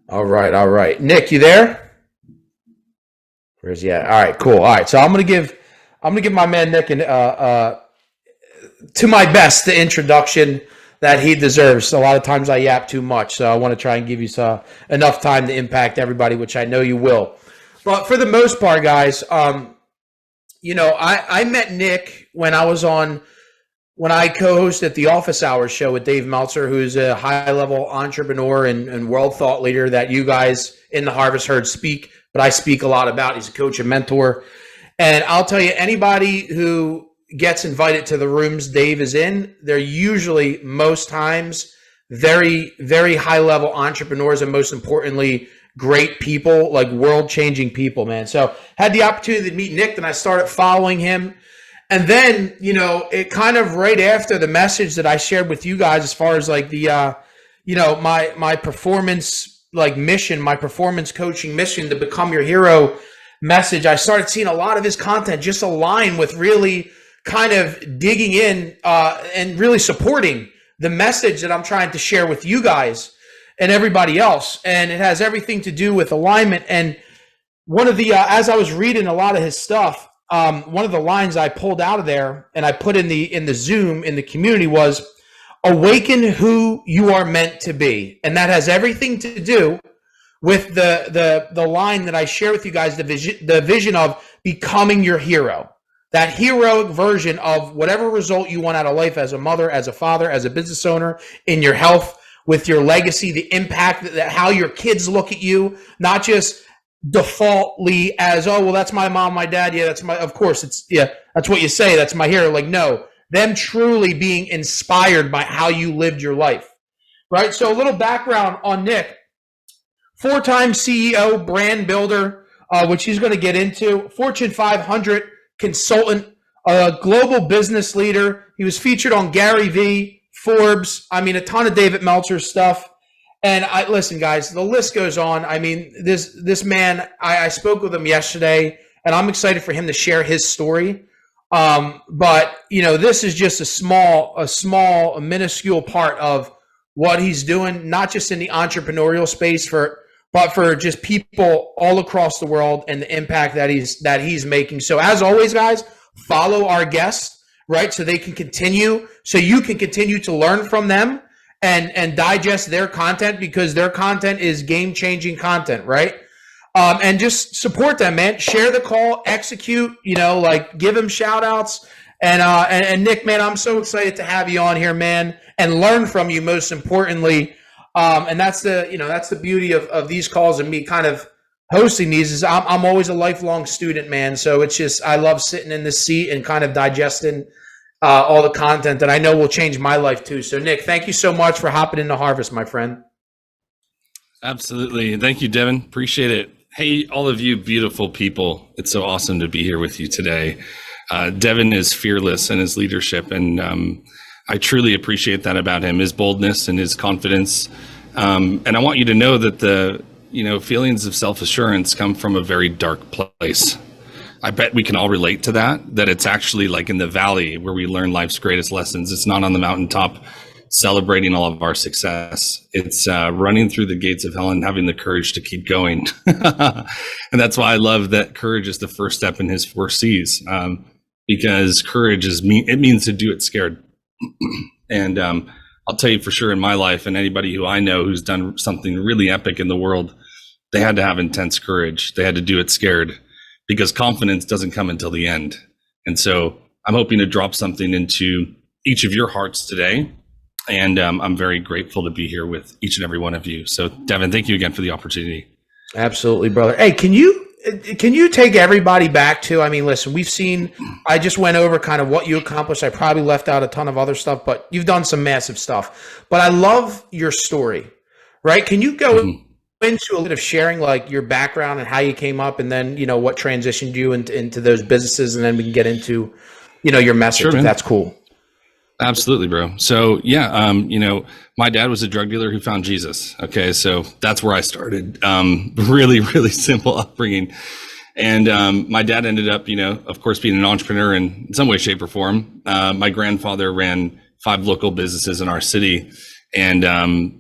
All right, all right. Nick, you there? Where's he at? All right, cool. All right, so I'm gonna give my man Nick to my best the introduction that he deserves. A lot of times I yap too much, so I want to try and give you enough time to impact everybody, which I know you will. But for the most part, guys, I met Nick when I co-hosted the Office Hours show with Dave Meltzer, who's a high-level entrepreneur and world thought leader that you guys in the Harvest heard speak, but I speak a lot about. He's a coach and mentor. And I'll tell you, anybody who gets invited to the rooms Dave is in, they're usually, most times, very, very high-level entrepreneurs and, most importantly, great people, like world-changing people, man. So had the opportunity to meet Nick, and I started following him. And then, it kind of right after the message that I shared with you guys, as far as like the, my performance like mission, my performance coaching mission to become your hero message, I started seeing a lot of his content just align with really kind of digging in and really supporting the message that I'm trying to share with you guys and everybody else. And it has everything to do with alignment. And one of the, as I was reading a lot of his stuff, one of the lines I pulled out of there and I put in the Zoom in the community was awaken who you are meant to be. And that has everything to do with the line that I share with you guys, the vision of becoming your hero, that heroic version of whatever result you want out of life as a mother, as a father, as a business owner, in your health, with your legacy, the impact that how your kids look at you, not just defaultly as, oh, well, that's my mom, my dad. Yeah, of course it's, yeah, that's what you say. That's my hero. Like, no, them truly being inspired by how you lived your life, right? So a little background on Nick, 4-time CEO, brand builder, which he's going to get into, Fortune 500 consultant, global business leader. He was featured on Gary V, Forbes. I mean, a ton of David Meltzer stuff. And listen, guys, the list goes on. I mean, this man, I spoke with him yesterday, and I'm excited for him to share his story. But this is just a minuscule part of what he's doing, not just in the entrepreneurial space, but for just people all across the world and the impact that he's making. So as always, guys, follow our guests, right? So you can continue to learn from them and digest their content, because their content is game-changing content, right? And just support them, man. Share the call, execute, give them shout outs. And Nick, man, I'm so excited to have you on here, man, and learn from you, most importantly. And that's the beauty of these calls and me kind of hosting these, is I'm always a lifelong student, man. So it's just, I love sitting in this seat and kind of digesting all the content that I know will change my life too. So Nick, thank you so much for hopping into Harvest, my friend. Absolutely. Thank you, Devin. Appreciate it. Hey, all of you beautiful people. It's so awesome to be here with you today. Devin is fearless in his leadership, and I truly appreciate that about him, his boldness and his confidence. And I want you to know that the feelings of self-assurance come from a very dark place. I bet we can all relate to that it's actually like in the valley where we learn life's greatest lessons. It's not on the mountaintop celebrating all of our success. It's running through the gates of hell and having the courage to keep going. And that's why I love that courage is the first step in his 4 C's, because courage means to do it scared. And I'll tell you for sure, in my life, and anybody who I know who's done something really epic in the world, they had to have intense courage. They had to do it scared, because confidence doesn't come until the end. And so I'm hoping to drop something into each of your hearts today. And I'm very grateful to be here with each and every one of you. So Devin, thank you again for the opportunity. Absolutely, brother. Hey, can you take everybody back to, I mean, listen, I just went over kind of what you accomplished. I probably left out a ton of other stuff, but you've done some massive stuff. But I love your story, right? Can you go into a little bit of sharing like your background and how you came up, and then, what transitioned you into those businesses, and then we can get into, your message, sure, if that's cool. Absolutely, bro. So yeah, my dad was a drug dealer who found Jesus. Okay. So that's where I started. Really, really simple upbringing. And my dad ended up, of course, being an entrepreneur in some way, shape, or form. My grandfather ran 5 local businesses in our city. And,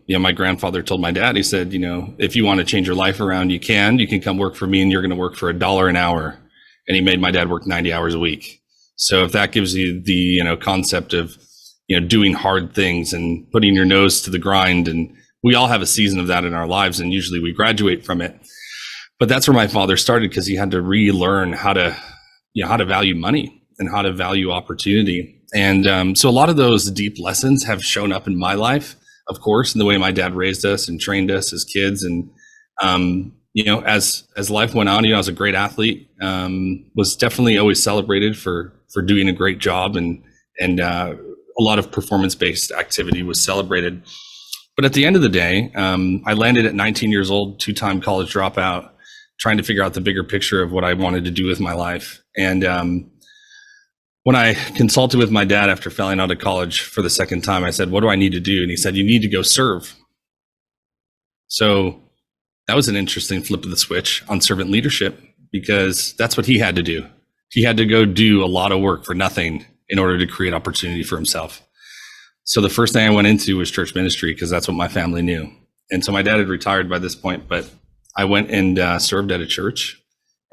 my grandfather told my dad, he said, if you want to change your life around, you can come work for me and you're going to work for $1 an hour. And he made my dad work 90 hours a week. So if that gives you the, concept of, doing hard things and putting your nose to the grind, and we all have a season of that in our lives, and usually we graduate from it. But that's where my father started, because he had to relearn how to value money and how to value opportunity. And so a lot of those deep lessons have shown up in my life, of course, in the way my dad raised us and trained us as kids. And, as life went on, I was a great athlete, was definitely always celebrated for doing a great job, and a lot of performance-based activity was celebrated. But at the end of the day, I landed at 19 years old, 2-time college dropout, trying to figure out the bigger picture of what I wanted to do with my life. And when I consulted with my dad after failing out of college for the second time, I said, what do I need to do? And he said, you need to go serve. So that was an interesting flip of the switch on servant leadership, because that's what he had to do. He had to go do a lot of work for nothing in order to create opportunity for himself. So the first thing I went into was church ministry, because that's what my family knew. And so my dad had retired by this point, but I went and served at a church,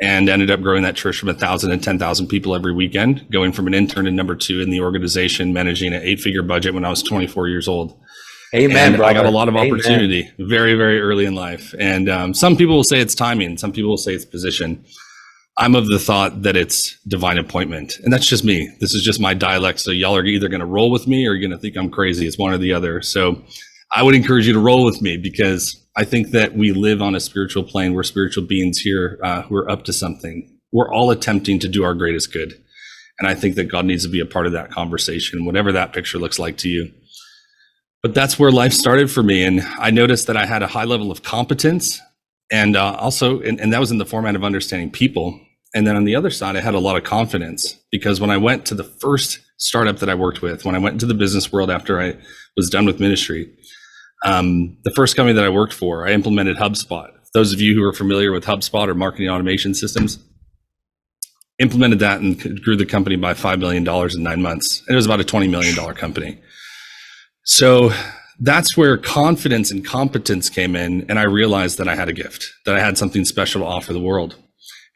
and ended up growing that church from 1,000 to 10,000 people every weekend, going from an intern to number 2 in the organization, managing an 8-figure budget when I was 24 years old. Amen, brother. I got a lot of opportunity very, very early in life. And some people will say it's timing. Some people will say it's position. I'm of the thought that it's divine appointment. And that's just me. This is just my dialect. So y'all are either going to roll with me or you're going to think I'm crazy. It's one or the other. So I would encourage you to roll with me, because I think that we live on a spiritual plane. We're spiritual beings here who are up to something. We're all attempting to do our greatest good. And I think that God needs to be a part of that conversation, whatever that picture looks like to you. But that's where life started for me. And I noticed that I had a high level of competence, and also, and that was in the format of understanding people. And then on the other side, I had a lot of confidence, because when I went to the first startup that I worked with, when I went into the business world after I was done with ministry, the first company that I worked for, I implemented HubSpot. Those of you who are familiar with HubSpot or marketing automation systems, implemented that and grew the company by $5 million in 9 months. And it was about a $20 million company. So that's where confidence and competence came in. And I realized that I had a gift, that I had something special to offer the world.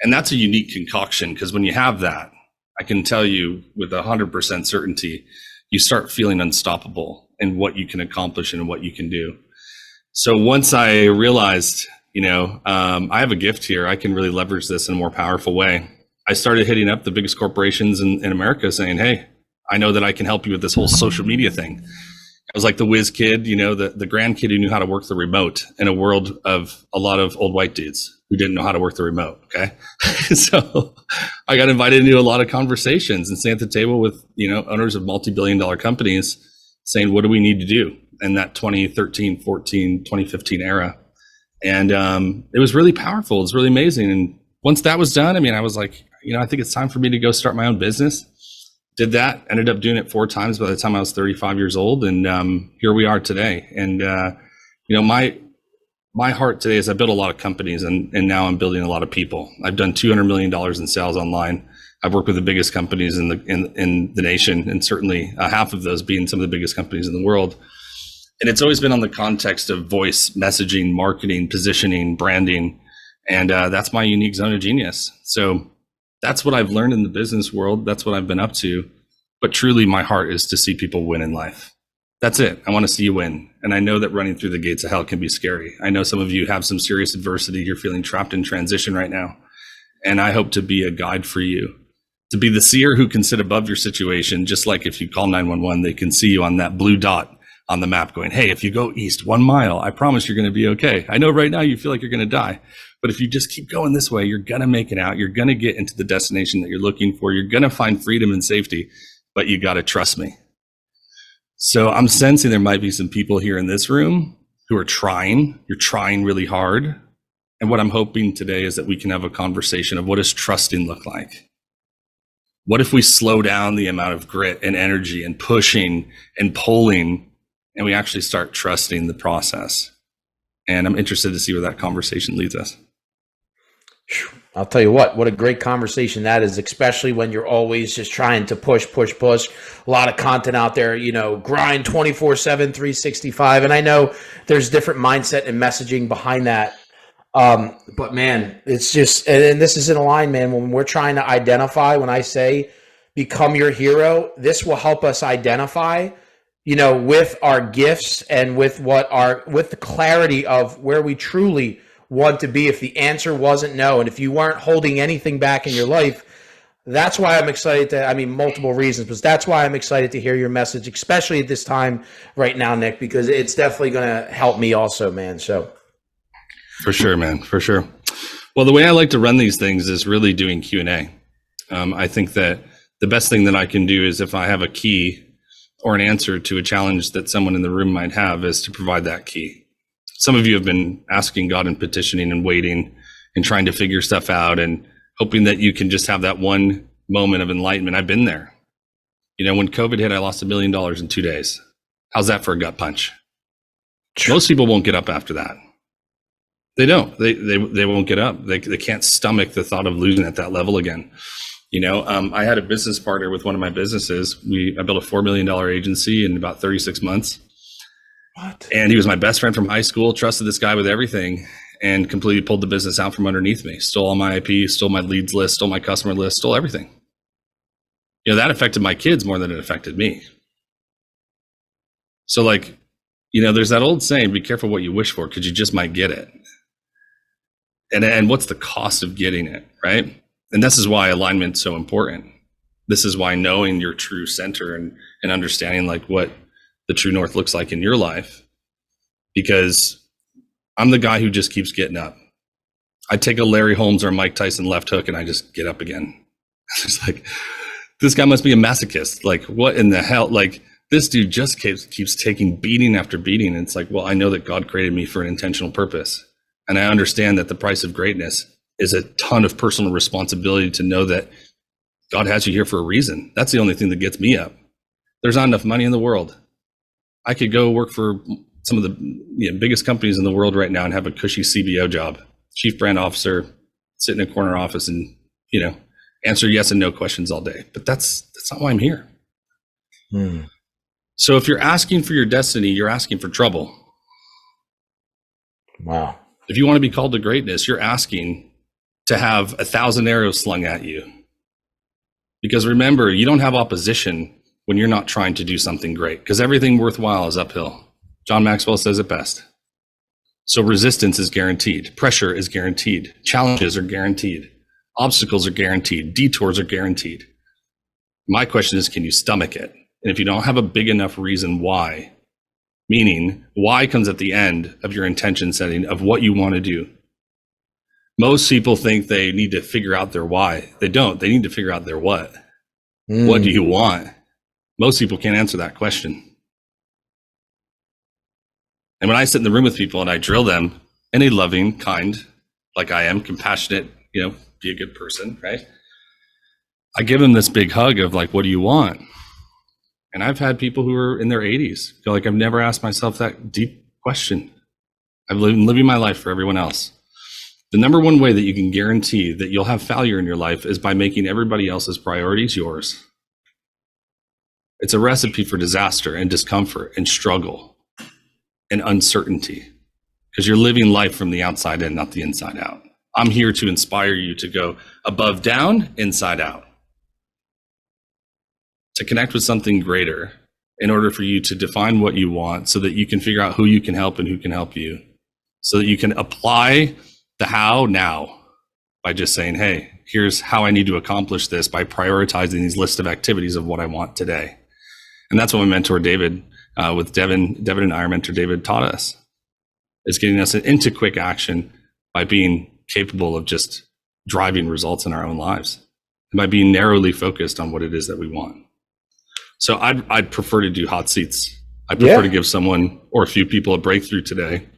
And that's a unique concoction, because when you have that, I can tell you with 100% certainty, you start feeling unstoppable in what you can accomplish and what you can do. So once I realized, I have a gift here, I can really leverage this in a more powerful way, I started hitting up the biggest corporations in America saying, hey, I know that I can help you with this whole social media thing. I was like the whiz kid, the grandkid who knew how to work the remote in a world of a lot of old white dudes who didn't know how to work the remote. Okay. So I got invited into a lot of conversations and sat at the table with, owners of multi-billion-dollar companies saying, what do we need to do in that 2013, 14, 2015 era? And it was really powerful. It was really amazing. And once that was done, I was like, I think it's time for me to go start my own business. Did that, ended up doing it 4 times by the time I was 35 years old. And here we are today. And, my heart today is I built a lot of companies, and now I'm building a lot of people. I've done $200 million in sales online. I've worked with the biggest companies in the nation, and certainly half of those being some of the biggest companies in the world. And it's always been on the context of voice, messaging, marketing, positioning, branding. And that's my unique zone of genius. So that's what I've learned in the business world. That's what I've been up to. But truly, my heart is to see people win in life. That's it. I want to see you win. And I know that running through the gates of hell can be scary. I know some of you have some serious adversity. You're feeling trapped in transition right now. And I hope to be a guide for you, to be the seer who can sit above your situation. Just like if you call 911, they can see you on that blue dot on the map going, hey, if you go east 1 mile, I promise you're going to be okay. I know right now you feel like you're going to die, but if you just keep going this way, you're going to make it out. You're going to get into the destination that you're looking for. You're going to find freedom and safety, but you got to trust me. So I'm sensing there might be some people here in this room who are trying. You're trying really hard. And what I'm hoping today is that we can have a conversation of what does trusting look like? What if we slow down the amount of grit and energy and pushing and pulling, and we actually start trusting the process? And I'm interested to see where that conversation leads us. I'll tell you what a great conversation that is, especially when you're always just trying to push. A lot of content out there, grind 24/7, 365. And I know there's different mindset and messaging behind that. But man, it's just, and this is in line, man, when we're trying to identify, when I say become your hero, this will help us identify, with our gifts and with with the clarity of where we truly want to be. If the answer wasn't no, and if you weren't holding anything back in your life, that's why I'm excited multiple reasons, but that's why I'm excited to hear your message, especially at this time right now, Nick, because it's definitely going to help me also, man. So. For sure, man, for sure. Well, the way I like to run these things is really doing Q&A. I think that the best thing that I can do is if I have a key or an answer to a challenge that someone in the room might have is to provide that key. Some of you have been asking God and petitioning and waiting and trying to figure stuff out and hoping that you can just have that one moment of enlightenment. I've been there. When COVID hit, I lost $1 million in 2 days. How's that for a gut punch? Most people won't get up after that. They don't. They won't get up. They can't stomach the thought of losing at that level again. I had a business partner with one of my businesses. I built a $4 million agency in about 36 months. What? And he was my best friend from high school, trusted this guy with everything, and completely pulled the business out from underneath me. Stole all my IP, stole my leads list, stole my customer list, stole everything. That affected my kids more than it affected me. So there's that old saying, be careful what you wish for, because you just might get it. And what's the cost of getting it, right? And this is why alignment's so important. This is why knowing your true center and understanding what the true north looks like in your life, because I'm the guy who just keeps getting up. I take a Larry Holmes or Mike Tyson left hook and I just get up again. It's this guy must be a masochist. What in the hell? This dude just keeps taking beating after beating. And it's well, I know that God created me for an intentional purpose. And I understand that the price of greatness is a ton of personal responsibility to know that God has you here for a reason. That's the only thing that gets me up. There's not enough money in the world. I could go work for some of the biggest companies in the world right now and have a cushy CBO job, chief brand officer, sit in a corner office and, answer yes and no questions all day. But that's not why I'm here. So if you're asking for your destiny, you're asking for trouble. Wow. If you want to be called to greatness, you're asking to have 1,000 arrows slung at you. Because remember, you don't have opposition when you're not trying to do something great, because everything worthwhile is uphill. John Maxwell says it best. So resistance is guaranteed. Pressure is guaranteed. Challenges are guaranteed. Obstacles are guaranteed. Detours are guaranteed. My question is, can you stomach it? And if you don't have a big enough reason why, meaning why comes at the end of your intention setting of what you want to do. Most people think they need to figure out their why. They don't. They need to figure out their what. What do you want? Most people can't answer that question. And when I sit in the room with people and I drill them in a loving, kind, like I am, compassionate, be a good person, right? I give them this big hug of what do you want? And I've had people who are in their 80s go I've never asked myself that deep question. I've been living my life for everyone else. The number one way that you can guarantee that you'll have failure in your life is by making everybody else's priorities yours. It's a recipe for disaster and discomfort and struggle and uncertainty, because you're living life from the outside in, not the inside out. I'm here to inspire you to go above down, inside out, to connect with something greater in order for you to define what you want so that you can figure out who you can help and who can help you, so that you can apply the how now by just saying, hey, here's how I need to accomplish this by prioritizing these list of activities of what I want today. And that's what my mentor David, with Devin and I, our mentor David, taught us, is getting us into quick action by being capable of just driving results in our own lives and by being narrowly focused on what it is that we want. So I'd prefer to do hot seats. I prefer to give someone or a few people a breakthrough today.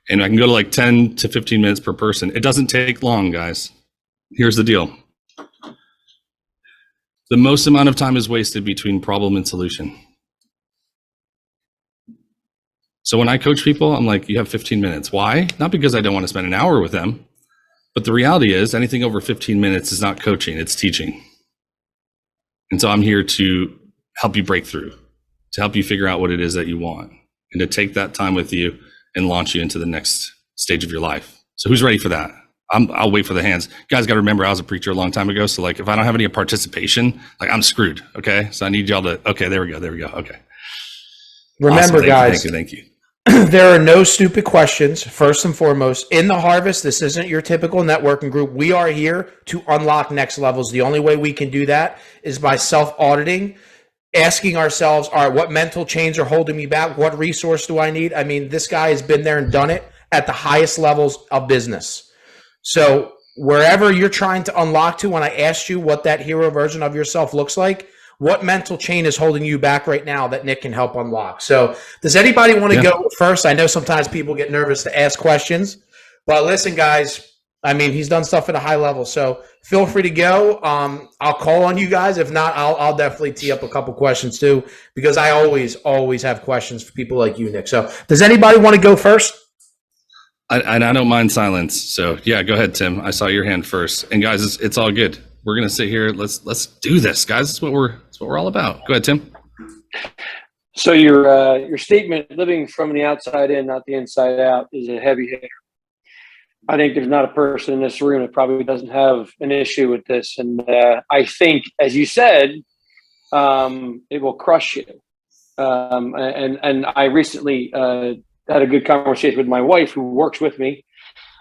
And I can go to 10 to 15 minutes per person. It doesn't take long, guys. Here's the deal. The most amount of time is wasted between problem and solution. So when I coach people, I'm you have 15 minutes. Why? Not because I don't want to spend an hour with them. But the reality is anything over 15 minutes is not coaching, it's teaching. And so I'm here to help you break through, to help you figure out what it is that you want, and to take that time with you and launch you into the next stage of your life. So who's ready for that? I'll wait for the hands. You guys got to remember, I was a preacher a long time ago. So like, if I don't have any participation, like I'm screwed. Okay. So I need y'all to, okay, there we go. Okay. Remember, awesome. guys, Thank you. There are no stupid questions. First and foremost, in the Harvest, this isn't your typical networking group. We are here to unlock next levels. The only way we can do that is by self-auditing, asking ourselves, all right, what mental chains are holding me back? What resource do I need? I mean, this guy has been there and done it at the highest levels of business. So wherever you're trying to unlock to, when I asked you what that hero version of yourself looks like, what mental chain is holding you back right now that Nick can help unlock? So does anybody want to go first? I know sometimes people get nervous to ask questions, but listen, guys, I mean, he's done stuff at a high level, so feel free to go. I'll call on you guys. If not, I'll definitely tee up a couple questions too, because I always have questions for people like you, Nick. So does anybody want to go first? I don't mind silence. So yeah, go ahead, Tim. I saw your hand first. And guys, it's all good. We're gonna sit here. Let's do this, guys. That's what we're all about. Go ahead, Tim. So your statement, living from the outside in, not the inside out, is a heavy hitter. I think there's not a person in this room that probably doesn't have an issue with this. And I think, as you said, it will crush you. And I recently had a good conversation with my wife who works with me.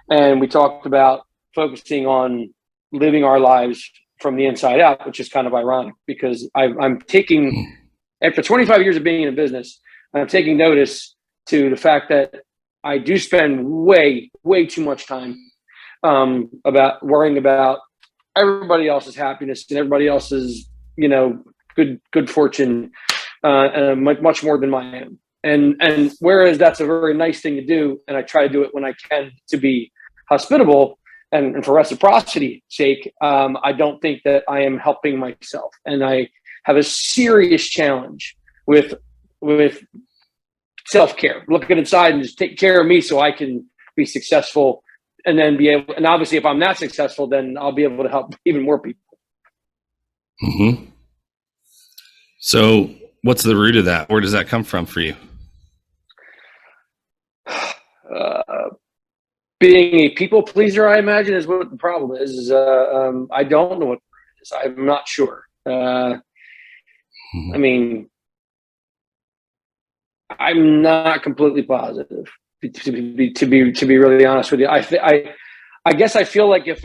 And we talked about focusing on living our lives from the inside out, which is kind of ironic because I'm taking, after 25 years of being in a business, I'm taking notice to the fact that I do spend way too much time about worrying about everybody else's happiness and everybody else's, good fortune, much more than my own. And whereas that's a very nice thing to do, and I try to do it when I can to be hospitable and for reciprocity's sake, I don't think that I am helping myself. And I have a serious challenge with self-care, looking inside and just take care of me so I can be successful and then be able, and obviously if I'm not successful, then I'll be able to help even more people. Mm-hmm. So what's the root of that? Where does that come from for you? Being a people pleaser, I imagine, is what the problem is. I don't know what it is. I'm not sure. I mean, I'm not completely positive, to be really honest with you. I guess I feel like if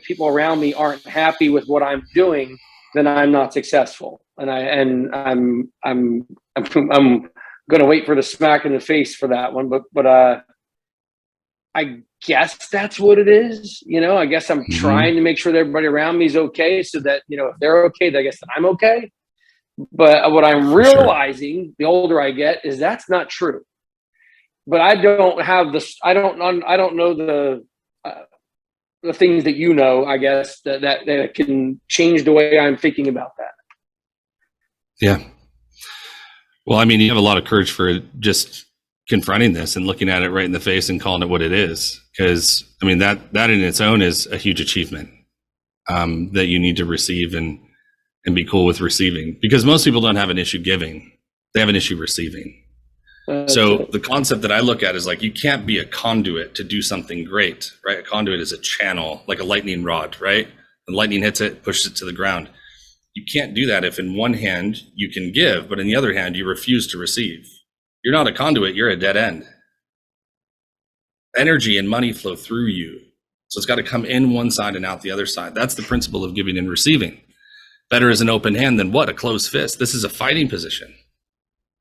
people around me aren't happy with what I'm doing, then I'm not successful. And I'm going to wait for the smack in the face for that one. But I guess that's what it is. I guess I'm trying to make sure that everybody around me is okay, so that if they're okay, then I guess that I'm okay. But what I'm realizing, the older I get, is that's not true. But I don't have this. I don't know the things that I guess that can change the way I'm thinking about that. Yeah. Well, I mean, you have a lot of courage for just confronting this and looking at it right in the face and calling it what it is. Because I mean, that in its own is a huge achievement that you need to receive and be cool with receiving, because most people don't have an issue giving. They have an issue receiving. So the concept that I look at is like, you can't be a conduit to do something great, right? A conduit is a channel, like a lightning rod, right? The lightning hits it, pushes it to the ground. You can't do that if in one hand you can give, but in the other hand, you refuse to receive. You're not a conduit, you're a dead end. Energy and money flow through you. So it's got to come in one side and out the other side. That's the principle of giving and receiving. Better is an open hand than what? A closed fist. This is a fighting position.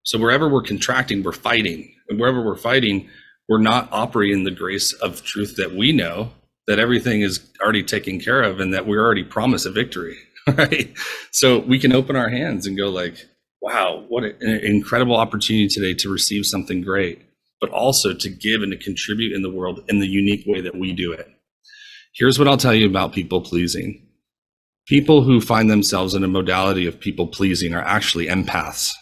So wherever we're contracting, we're fighting. And wherever we're fighting, we're not operating the grace of truth that we know that everything is already taken care of and that we're already promised a victory, right? So we can open our hands and go like, wow, what an incredible opportunity today to receive something great, but also to give and to contribute in the world in the unique way that we do it. Here's what I'll tell you about people pleasing. People who find themselves in a modality of people pleasing are actually empaths.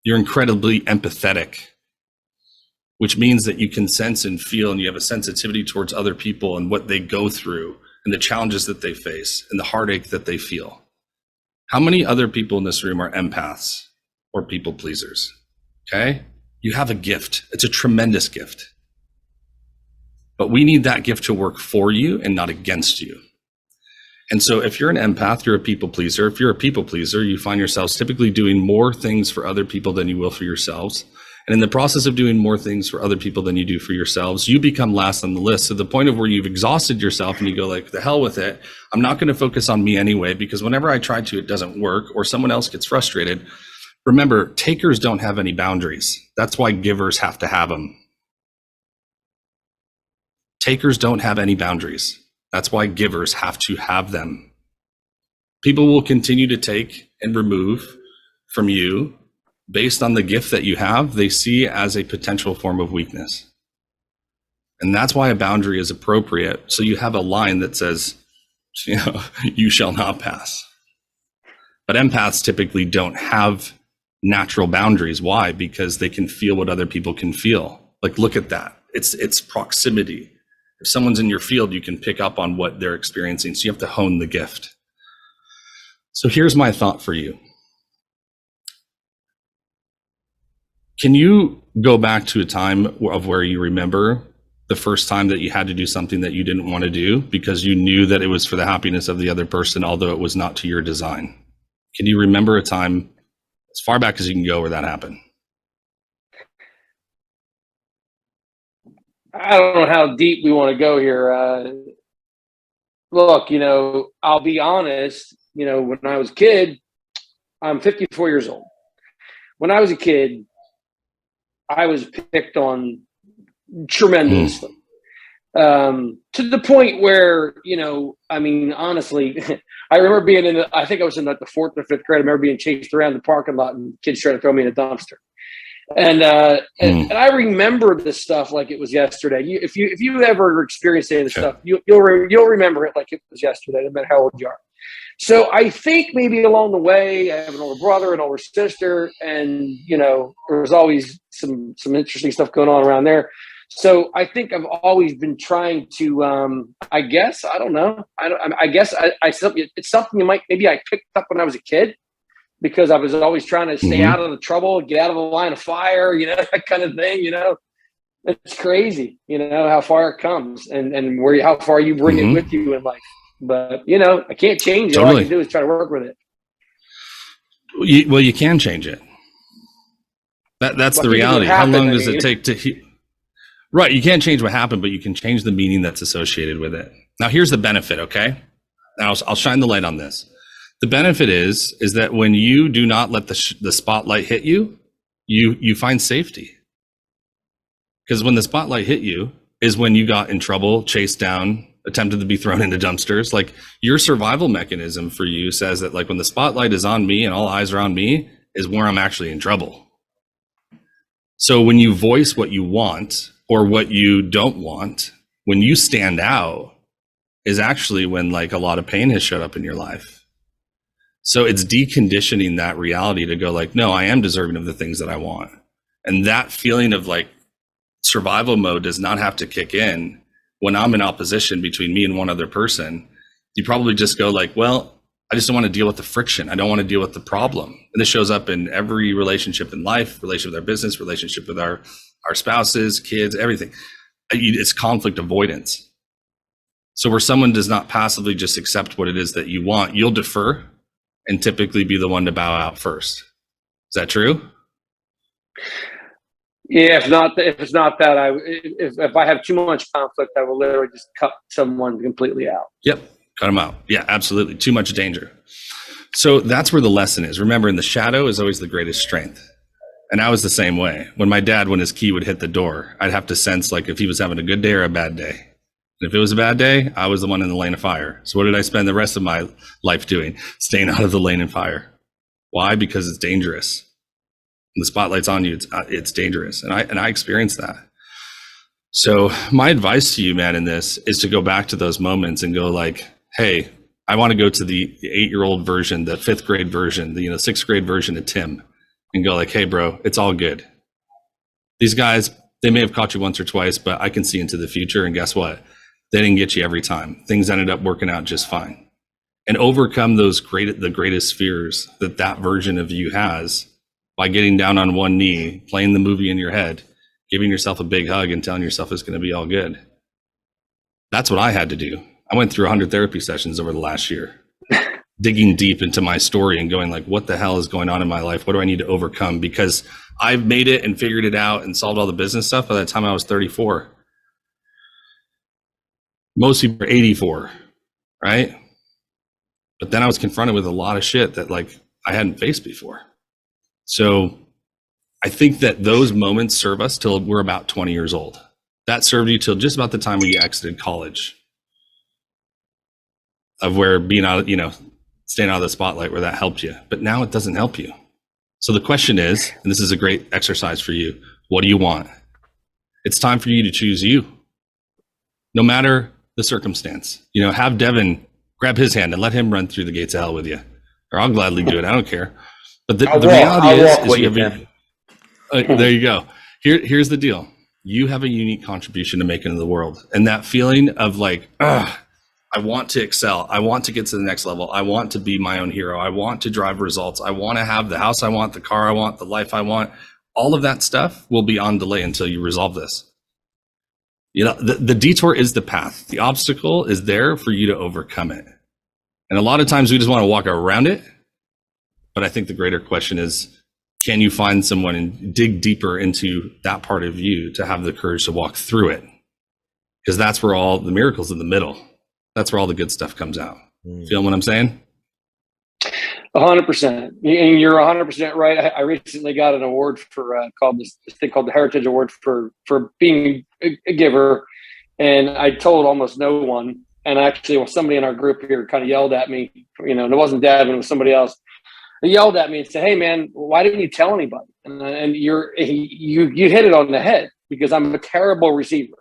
You're incredibly empathetic, which means that you can sense and feel, and you have a sensitivity towards other people and what they go through and the challenges that they face and the heartache that they feel. How many other people in this room are empaths or people pleasers? Okay? You have a gift. It's a tremendous gift. But we need that gift to work for you and not against you. And so if you're an empath, you're a people pleaser. If you're a people pleaser, you find yourselves typically doing more things for other people than you will for yourselves. And in the process of doing more things for other people than you do for yourselves, you become last on the list to the point of where you've exhausted yourself and you go like, the hell with it. I'm not going to focus on me anyway, because whenever I try to, it doesn't work, or someone else gets frustrated. Remember, takers don't have any boundaries. That's why givers have to have them. Takers don't have any boundaries. That's why givers have to have them. People will continue to take and remove from you based on the gift that you have, they see as a potential form of weakness. And that's why a boundary is appropriate. So you have a line that says, you shall not pass. But empaths typically don't have natural boundaries. Why? Because they can feel what other people can feel. Like, look at that. It's proximity. If someone's in your field, you can pick up on what they're experiencing. So you have to hone the gift. So here's my thought for you. Can you go back to a time of where you remember the first time that you had to do something that you didn't want to do because you knew that it was for the happiness of the other person, although it was not to your design? Can you remember a time as far back as you can go where that happened? I don't know how deep we want to go here. Look, I'll be honest, when I was a kid, I'm 54 years old. When I was a kid, I was picked on tremendously. To the point where, honestly, I remember being I think I was in like the 4th or 5th grade. I remember being chased around the parking lot and kids trying to throw me in a dumpster. And I remember this stuff like it was yesterday. If you ever experienced any of this stuff, you'll remember it like it was yesterday, no matter how old you are. So I think maybe along the way, I have an older brother, an older sister, and there was always some interesting stuff going on around there. So I think I've always been trying to, I guess, I don't know. I guess it's something maybe I picked up when I was a kid, because I was always trying to stay out of the trouble, get out of the line of fire, that kind of thing. It's crazy, how far it comes and how far you bring it with you in life. But, I can't change it. Totally. All I can do is try to work with it. You can change it. That's the reality. How long does it take to Right. You can't change what happened, but you can change the meaning that's associated with it. Now, here's the benefit. Okay. Now I'll shine the light on this. The benefit is that when you do not let the spotlight hit you, you find safety. Because when the spotlight hit you is when you got in trouble, chased down, attempted to be thrown into dumpsters. Like, your survival mechanism for you says that, like, when the spotlight is on me and all eyes are on me is where I'm actually in trouble. So when you voice what you want or what you don't want, when you stand out, is actually when, like, a lot of pain has showed up in your life. So it's deconditioning that reality to go like, no, I am deserving of the things that I want. And that feeling of like survival mode does not have to kick in when I'm in opposition between me and one other person. You probably just go like, well, I just don't want to deal with the friction. I don't want to deal with the problem. And this shows up in every relationship in life, relationship with our business, relationship with our spouses, kids, everything. It's conflict avoidance. So where someone does not passively just accept what it is that you want, you'll defer and typically be the one to bow out first. Is that true? Yeah, if it's not that, if I have too much conflict, I will literally just cut someone completely out. Yep, cut them out. Yeah, absolutely. Too much danger. So that's where the lesson is. Remember, in the shadow is always the greatest strength. And I was the same way. When his key would hit the door, I'd have to sense like if he was having a good day or a bad day. And if it was a bad day, I was the one in the lane of fire. So what did I spend the rest of my life doing? Staying out of the lane of fire. Why? Because it's dangerous. When the spotlight's on you, it's dangerous. And I experienced that. So my advice to you, man, in this is to go back to those moments and go like, hey, I want to go to the 8-year-old version, the 5th grade version, the 6th grade version of Tim, and go like, hey, bro, it's all good. These guys, They may have caught you once or twice, but I can see into the future. And guess what? They didn't get you every time. Things ended up working out just fine. And overcome the greatest fears that version of you has by getting down on one knee, playing the movie in your head, giving yourself a big hug and telling yourself it's going to be all good. That's what I had to do. I went through 100 therapy sessions over the last year, digging deep into my story and going like, what the hell is going on in my life? What do I need to overcome? Because I've made it and figured it out and solved all the business stuff by the time I was 34. Most people are 84, right? But then I was confronted with a lot of shit that like I hadn't faced before. So I think that those moments serve us till we're about 20 years old. That served you till just about the time we exited college, of where being out, staying out of the spotlight, where that helped you. But now it doesn't help you. So the question is, and this is a great exercise for you, what do you want? It's time for you to choose you, no matter the circumstance. Have Devin grab his hand and let him run through the gates of hell with you, or I'll gladly do it. I don't care. But the reality is you have there you go. Here's the deal. You have a unique contribution to make into the world. And that feeling of like, I want to excel. I want to get to the next level. I want to be my own hero. I want to drive results. I want to have the house I want, the car I want, the life I want. All of that stuff will be on delay until you resolve this. The detour is the path. The obstacle is there for you to overcome it. And a lot of times we just want to walk around it. But I think the greater question is, can you find someone and dig deeper into that part of you to have the courage to walk through it? Because that's where all the miracles in the middle, that's where all the good stuff comes out. Feel what I'm saying? 100%. And you're 100% right. I recently got an award for called this thing called the Heritage Award for being a giver. And I told almost no one. And actually, somebody in our group here kind of yelled at me, and it wasn't Devin, it was somebody else. They yelled at me and said, "Hey man, why didn't you tell anybody?" And you hit it on the head, because I'm a terrible receiver.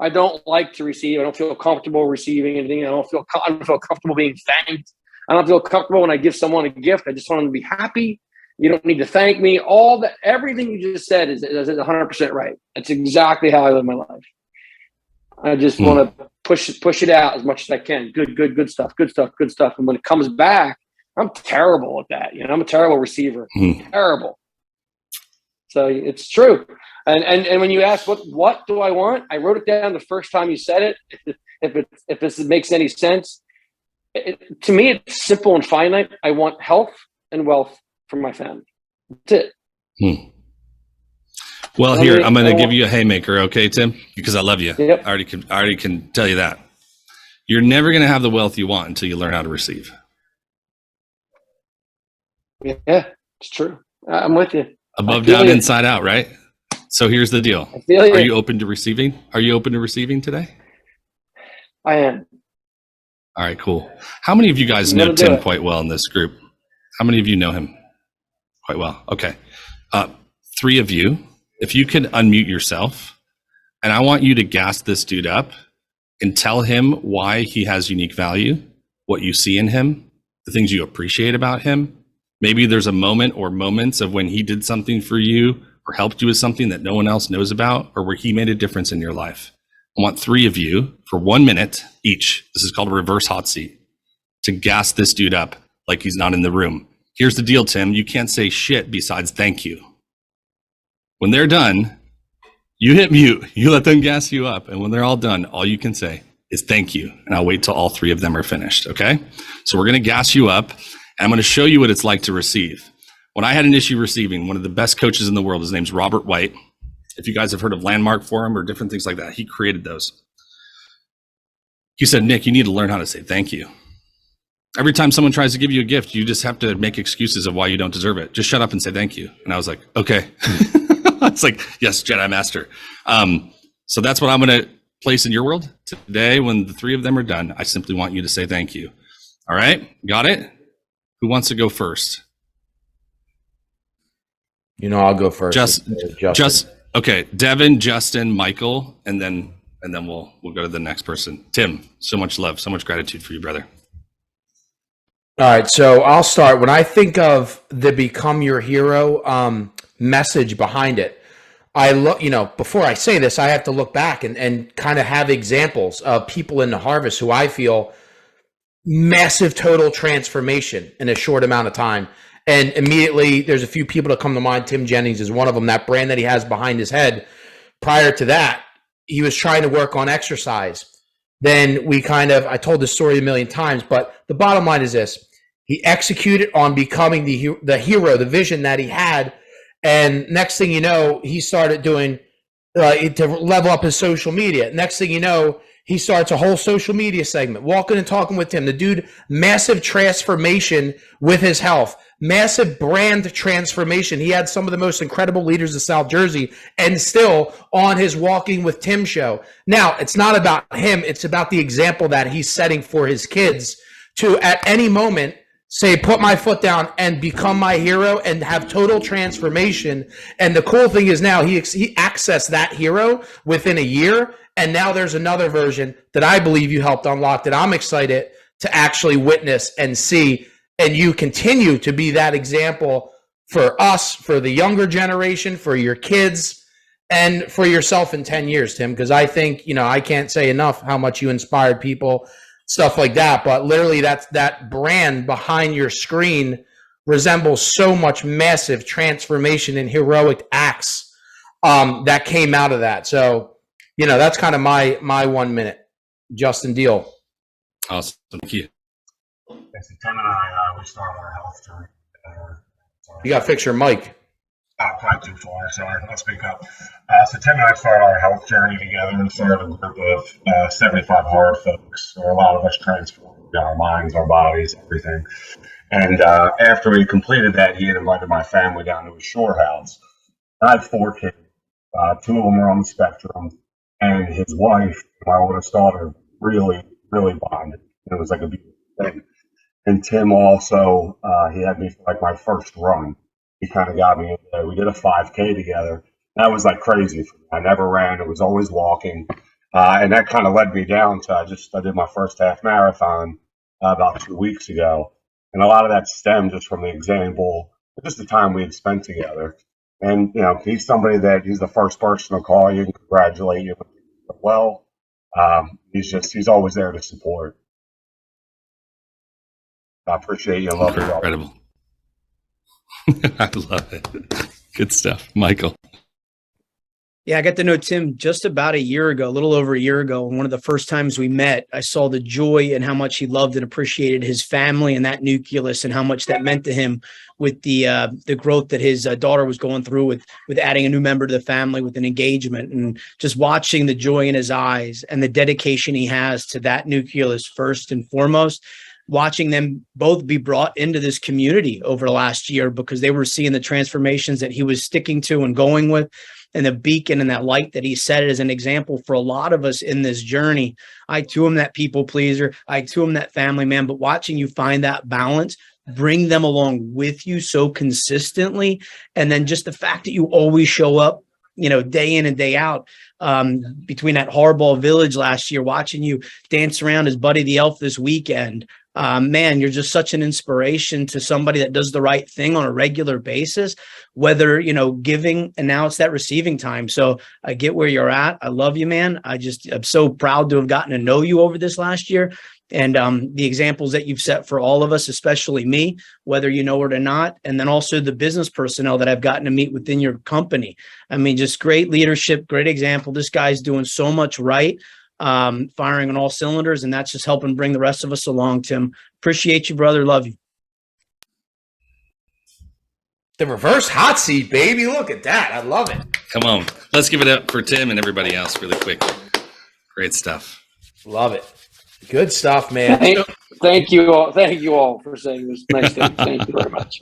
I don't like to receive. I don't feel comfortable receiving anything. I don't feel comfortable being thanked. I don't feel comfortable when I give someone a gift. I just want them to be happy. You don't need to thank me. Everything you just said is 100% right. That's exactly how I live my life. I just want to push it out as much as I can. Good stuff. And when it comes back, I'm terrible at that. I'm a terrible receiver. Terrible. So it's true. And when you ask what do I want, I wrote it down the first time you said it. If this makes any sense, to me it's simple and finite. I want health and wealth for my family. That's it. Well, here I'm going to give you a haymaker, okay, Tim? Because I love you. Yep. I already can tell you that. You're never going to have the wealth you want until you learn how to receive. Yeah, it's true. I'm with you. Above, down, inside out, right? So here's the deal. Are you open to receiving? Are you open to receiving today? I am. All right, cool. How many of you guys know Tim quite well in this group? How many of you know him quite well? Okay. 3 of you, if you can unmute yourself, and I want you to gas this dude up and tell him why he has unique value, what you see in him, the things you appreciate about him. Maybe there's a moment or moments of when he did something for you or helped you with something that no one else knows about, or where he made a difference in your life. I want 3 of you for 1 minute each. This is called a reverse hot seat, to gas this dude up like he's not in the room. Here's the deal, Tim. You can't say shit besides thank you. When they're done, you hit mute, you let them gas you up. And when they're all done, all you can say is thank you. And I'll wait till all 3 of them are finished. Okay. So we're going to gas you up, and I'm going to show you what it's like to receive. When I had an issue receiving, one of the best coaches in the world, his name's Robert White. If you guys have heard of Landmark Forum or different things like that, he created those. He said, Nick, you need to learn how to say thank you. Every time someone tries to give you a gift, you just have to make excuses of why you don't deserve it. Just shut up and say thank you. And I was like, okay. It's like, yes, Jedi Master. So that's what I'm going to place in your world today. When the 3 of them are done, I simply want you to say thank you. All right, got it? Who wants to go first? I'll go first. Just okay. Devin, Justin, Michael, and then we'll go to the next person. Tim, so much love, so much gratitude for you, brother. All right, so I'll start. When I think of the Become Your Hero message behind it, I look, before I say this, I have to look back and kind of have examples of people in the harvest who I feel massive total transformation in a short amount of time. And immediately there's a few people that come to mind. Tim Jennings is one of them. That brand that he has behind his head. Prior to that, he was trying to work on exercise. Then I told this story a million times, but the bottom line is this. He executed on becoming the hero, the vision that he had. And next thing you know, he started doing to level up his social media. Next thing you know, he starts a whole social media segment, walking and talking with Tim. The dude, massive transformation with his health, massive brand transformation. He had some of the most incredible leaders of South Jersey and still on his Walking with Tim show. Now, it's not about him. It's about the example that he's setting for his kids to, at any moment, say, put my foot down and become my hero and have total transformation. And the cool thing is now he accessed that hero within a year. And now there's another version that I believe you helped unlock that I'm excited to actually witness and see. And you continue to be that example for us, for the younger generation, for your kids, and for yourself in 10 years, Tim. Because I think, I can't say enough how much you inspired people, stuff like that. But literally that brand behind your screen resembles so much massive transformation and heroic acts that came out of that. So, that's kind of my 1 minute. Justin Deal. Awesome. Thank you. Yes, Tim and I, we started our health journey together. You got to fix your mic. Probably too far, sorry. I'll speak up. So Tim and I started our health journey together and started a group of 75 hard folks. So a lot of us transformed our minds, our bodies, everything. And after we completed that, he had invited my family down to his shore house. I had 4 kids. 2 of them were on the spectrum. And his wife, my oldest daughter, really, really bonded. It was like a beautiful thing. And Tim also, he had me for like my first run. He kind of got me in there. We did a 5K together. That was like crazy for me. I never ran. It was always walking. And that kind of led me down to, I did my first half marathon about 2 weeks ago. And a lot of that stemmed just from the example, just the time we had spent together. And, he's somebody that he's the first person to call you and congratulate you. Well, he's always there to support. I appreciate you. I love you. Incredible. I love it. Good stuff. Michael. Yeah, I got to know Tim just about a year ago, a little over a year ago. And one of the first times we met, I saw the joy and how much he loved and appreciated his family and that nucleus and how much that meant to him with the growth that his daughter was going through with adding a new member to the family with an engagement, and just watching the joy in his eyes and the dedication he has to that nucleus first and foremost. Watching them both be brought into this community over the last year because they were seeing the transformations that he was sticking to and going with, and the beacon and that light that he set as an example for a lot of us in this journey. I too am that people pleaser. I too am that family man, but watching you find that balance, bring them along with you so consistently. And then just the fact that you always show up, day in and day out, between that Hardball Village last year, watching you dance around as Buddy the Elf this weekend. Man, you're just such an inspiration to somebody that does the right thing on a regular basis, whether, giving, and now it's that receiving time. So I get where you're at. I love you, man. I'm so proud to have gotten to know you over this last year. And the examples that you've set for all of us, especially me, whether you know it or not, and then also the business personnel that I've gotten to meet within your company. I mean, just great leadership, great example. This guy's doing so much right, firing on all cylinders, and that's just helping bring the rest of us along, Tim. Appreciate you, brother. Love you. The reverse hot seat, baby. Look at that. I love it. Come on. Let's give it up for Tim and everybody else really quick. Great stuff. Love it. Good stuff, man. Thank you all. Thank you all for saying it was nice thing. Thank you very much.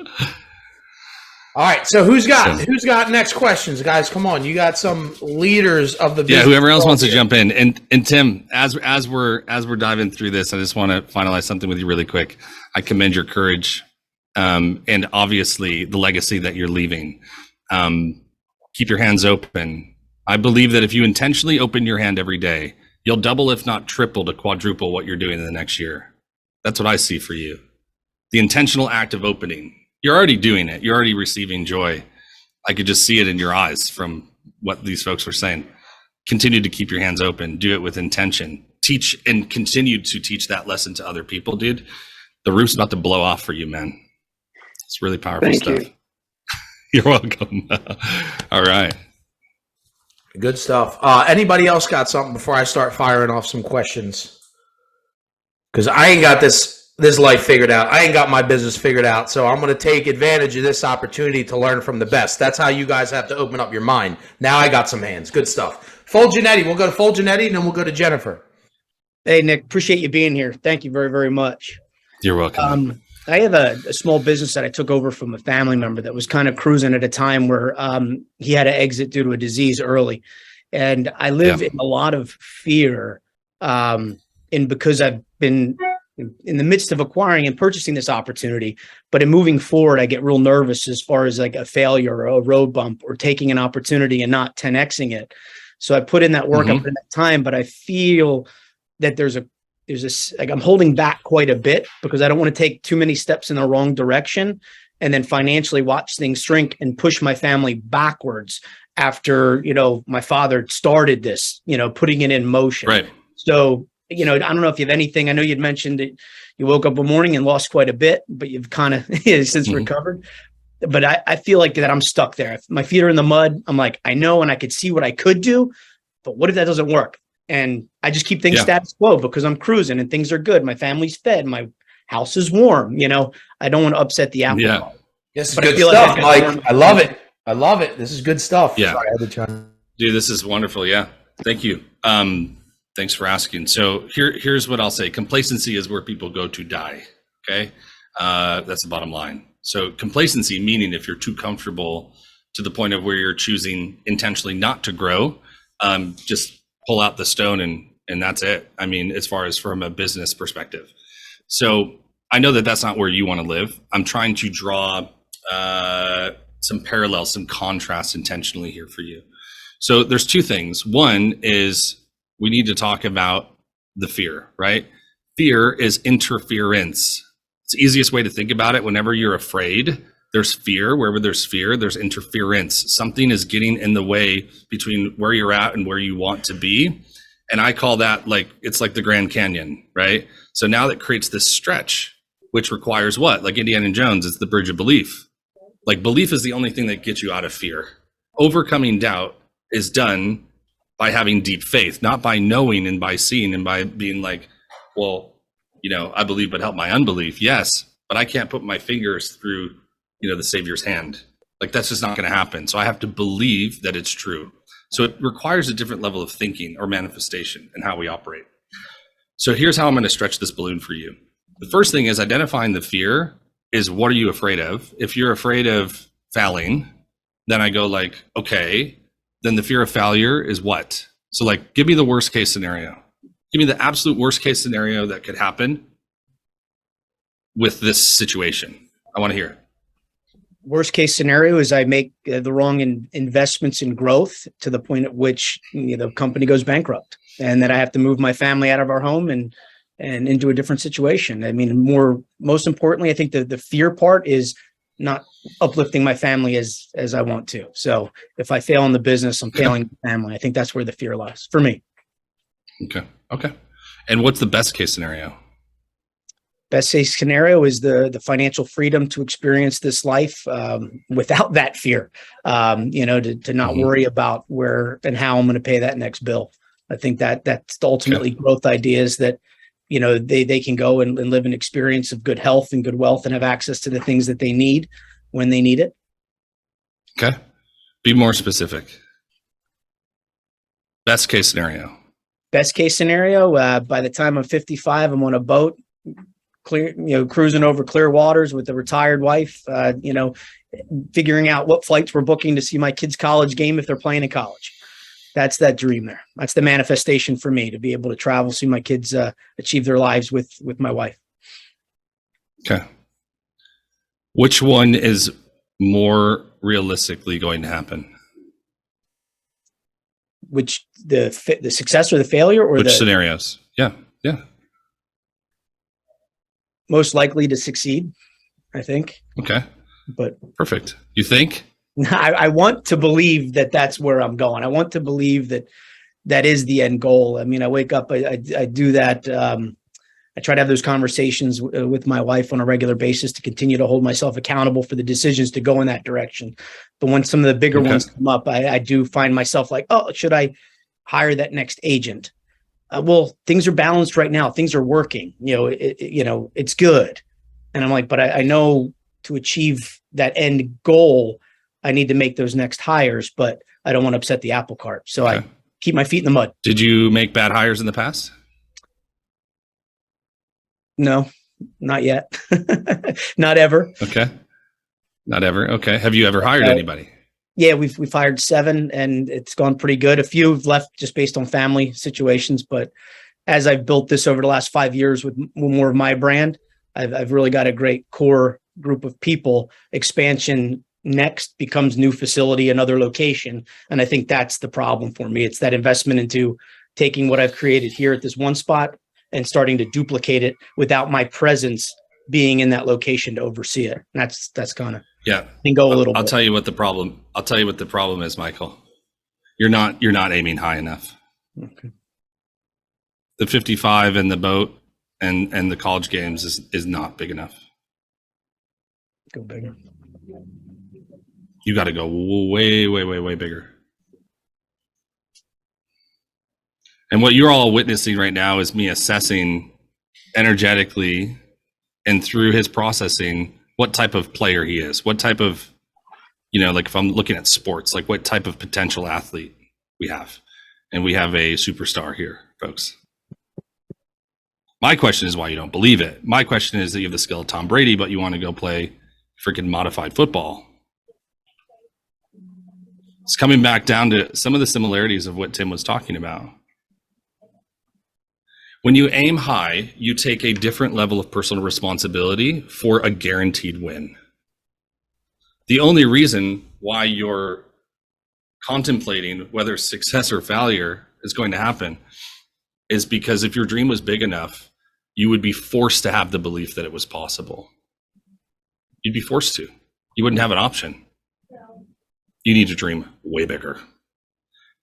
All right. So who's got next questions, guys? Come on. You got some leaders of the business. Yeah, whoever else wants to jump in. And Tim, as we're diving through this, I just want to finalize something with you really quick. I commend your courage, and obviously the legacy that you're leaving. Keep your hands open. I believe that if you intentionally open your hand every day, you'll double, if not triple, to quadruple what you're doing in the next year. That's what I see for you. The intentional act of opening. You're already doing it. You're already receiving joy. I could just see it in your eyes from what these folks were saying. Continue to keep your hands open, do it with intention, teach and continue to teach that lesson to other people, dude. The roof's about to blow off for you, man. It's really powerful stuff. You. You're welcome. All right. Good stuff. Anybody else got something before I start firing off some questions? Because I ain't got this life figured out. I ain't got my business figured out. So I'm going to take advantage of this opportunity to learn from the best. That's how you guys have to open up your mind. Now I got some hands. Good stuff. Fulgenetti. We'll go to Fulgenetti and then we'll go to Jennifer. Hey, Nick, appreciate you being here. Thank you very, very much. You're welcome. I have a small business that I took over from a family member that was kind of cruising at a time where he had to exit due to a disease early. And I live in a lot of fear. And because I've been in the midst of acquiring and purchasing this opportunity, but in moving forward, I get real nervous as far as like a failure or a road bump or taking an opportunity and not 10Xing it. So I put in that work, I put in that time, but I feel that there's like I'm holding back quite a bit because I don't want to take too many steps in the wrong direction and then financially watch things shrink and push my family backwards after, my father started this, putting it in motion. Right. So, I don't know if you have anything. I know you'd mentioned that you woke up one morning and lost quite a bit, but you've kind of since recovered. But I feel like that I'm stuck there. If my feet are in the mud, I'm like, I know, and I could see what I could do, but what if that doesn't work? And I just keep things status quo because I'm cruising and things are good. My family's fed. My house is warm. I don't want to upset the apple cart. This is good stuff, Mike. I love it. I love it. This is good stuff. Yeah. Sorry, I had to Dude, this is wonderful. Yeah. Thank you. Thanks for asking. So here's what I'll say. Complacency is where people go to die. Okay. That's the bottom line. So complacency, meaning if you're too comfortable to the point of where you're choosing intentionally not to grow, just pull out the stone and that's it. I mean, as far as from a business perspective. So I know that that's not where you want to live. I'm trying to draw some parallels, some contrast intentionally here for you. So there's two things. One is we need to talk about the fear, right? Fear is interference. It's the easiest way to think about it. Whenever you're afraid, there's fear. Wherever there's fear, there's interference. Something is getting in the way between where you're at and where you want to be. And I call that it's like the Grand Canyon, right? So now that creates this stretch, which requires what? Like Indiana Jones, it's the bridge of belief. Like belief is the only thing that gets you out of fear. Overcoming doubt is done by having deep faith, not by knowing and by seeing and by being like, well, I believe, but help my unbelief. Yes, but I can't put my fingers through the Savior's hand. Like that's just not going to happen. So I have to believe that it's true. So it requires a different level of thinking or manifestation in how we operate. So here's how I'm going to stretch this balloon for you. The first thing is identifying the fear is what are you afraid of? If you're afraid of failing, then I go like, okay, then the fear of failure is what? So like, give me the worst case scenario. Give me the absolute worst case scenario that could happen with this situation. I want to hear it. Worst case scenario is I make the wrong investments in growth to the point at which the company goes bankrupt and that I have to move my family out of our home and into a different situation. I mean, most importantly, I think the fear part is not uplifting my family as I want to. So if I fail in the business, I'm failing the family. I think that's where the fear lies for me. Okay. And what's the best case scenario? Best case scenario is the financial freedom to experience this life without that fear, to not worry about where and how I'm going to pay that next bill. I think that's ultimately growth ideas that, they can go and live an experience of good health and good wealth and have access to the things that they need when they need it. Okay. Be more specific. Best case scenario. Best case scenario, by the time I'm 55, I'm on a boat, cruising over clear waters with a retired wife, figuring out what flights we're booking to see my kids' college game if they're playing in college. That's that dream there. That's the manifestation for me, to be able to travel, see my kids achieve their lives with my wife. Okay. Which one is more realistically going to happen? Which the success or the failure or which scenarios? Yeah. Most likely to succeed, I think. Okay. But perfect. You think? I want to believe that that's where I'm going. I want to believe that that is the end goal. I mean, I wake up, I do that. I try to have those conversations with my wife on a regular basis to continue to hold myself accountable for the decisions to go in that direction. But when some of the bigger ones come up, I do find myself like, oh, should I hire that next agent? Well, things are balanced right now. Things are working. It's good. And I'm like, but I know to achieve that end goal, I need to make those next hires, but I don't want to upset the apple cart. So I keep my feet in the mud. Did you make bad hires in the past? No, not yet. Not ever. Okay. Not ever. Okay. Have you ever hired anybody? Yeah, we've hired 7 and it's gone pretty good. A few have left just based on family situations, but as I've built this over the last 5 years with more of my brand, I've really got a great core group of people. Expansion next becomes new facility, another location. And I think that's the problem for me. It's that investment into taking what I've created here at this one spot and starting to duplicate it without my presence being in that location to oversee it. And that's kind of can go a little bit. I'll tell you what the problem is, Michael. You're not aiming high enough. Okay. The 55 and the boat and the college games is not big enough. Go bigger. You got to go way, way, way, way bigger. And what you're all witnessing right now is me assessing energetically and through his processing what type of player he is, what type of, like if I'm looking at sports, like what type of potential athlete we have. And we have a superstar here, folks. My question is why you don't believe it. My question is that you have the skill of Tom Brady, but you want to go play freaking modified football. It's coming back down to some of the similarities of what Tim was talking about. When you aim high, you take a different level of personal responsibility for a guaranteed win. The only reason why you're contemplating whether success or failure is going to happen is because if your dream was big enough, you would be forced to have the belief that it was possible. You'd be forced to. You wouldn't have an option. You need to dream way bigger.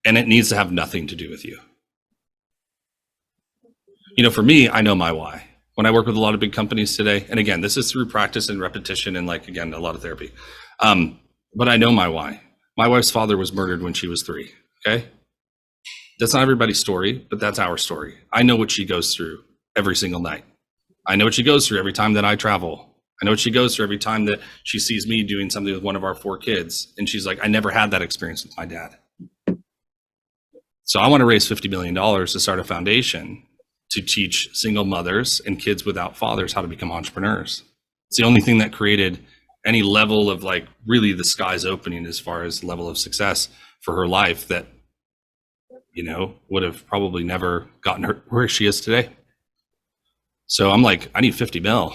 And it needs to have nothing to do with you. For me, I know my why. When I work with a lot of big companies today, and again, this is through practice and repetition and a lot of therapy. But I know my why. My wife's father was murdered when she was 3. Okay. That's not everybody's story, but that's our story. I know what she goes through every single night. I know what she goes through every time that I travel. I know what she goes through every time that she sees me doing something with one of our 4 kids. And she's like, I never had that experience with my dad. So I want to raise $50 million to start a foundation to teach single mothers and kids without fathers how to become entrepreneurs. It's the only thing that created any level of really the sky's opening as far as level of success for her life that, would have probably never gotten her where she is today. So I'm like, I need 50 mil.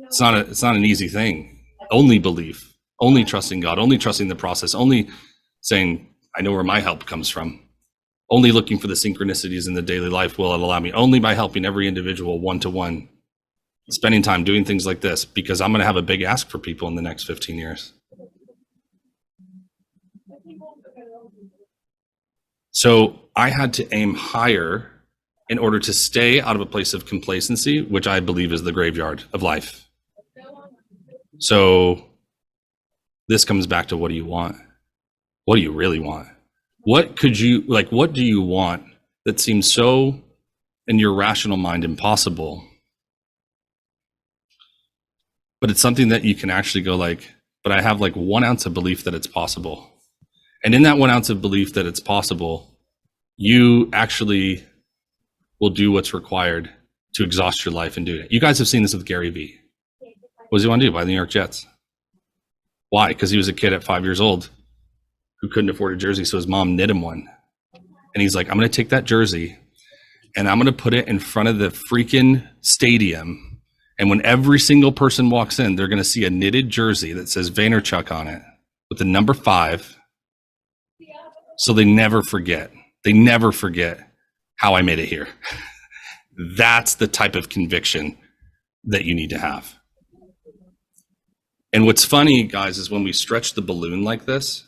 It's not an easy thing. Only belief, only trusting God, only trusting the process, only saying, I know where my help comes from. Only looking for the synchronicities in the daily life will it allow me. Only by helping every individual one-to-one, spending time doing things like this, because I'm going to have a big ask for people in the next 15 years. So I had to aim higher in order to stay out of a place of complacency, which I believe is the graveyard of life. So this comes back to, what do you want? What do you really want? What do you want that seems so, in your rational mind, impossible? But it's something that you can actually go but I have 1 ounce of belief that it's possible. And in that 1 ounce of belief that it's possible, you actually will do what's required to exhaust your life and do it. You guys have seen this with Gary Vee. What does he want to do? Buy the New York Jets. Why? Because he was a kid at 5 years old who couldn't afford a jersey, so his mom knit him one. And he's like, I'm going to take that jersey and I'm going to put it in front of the freaking stadium. And when every single person walks in, they're going to see a knitted jersey that says Vaynerchuk on it with the number 5. So they never forget. They never forget how I made it here. That's the type of conviction that you need to have. And what's funny, guys, is when we stretch the balloon like this,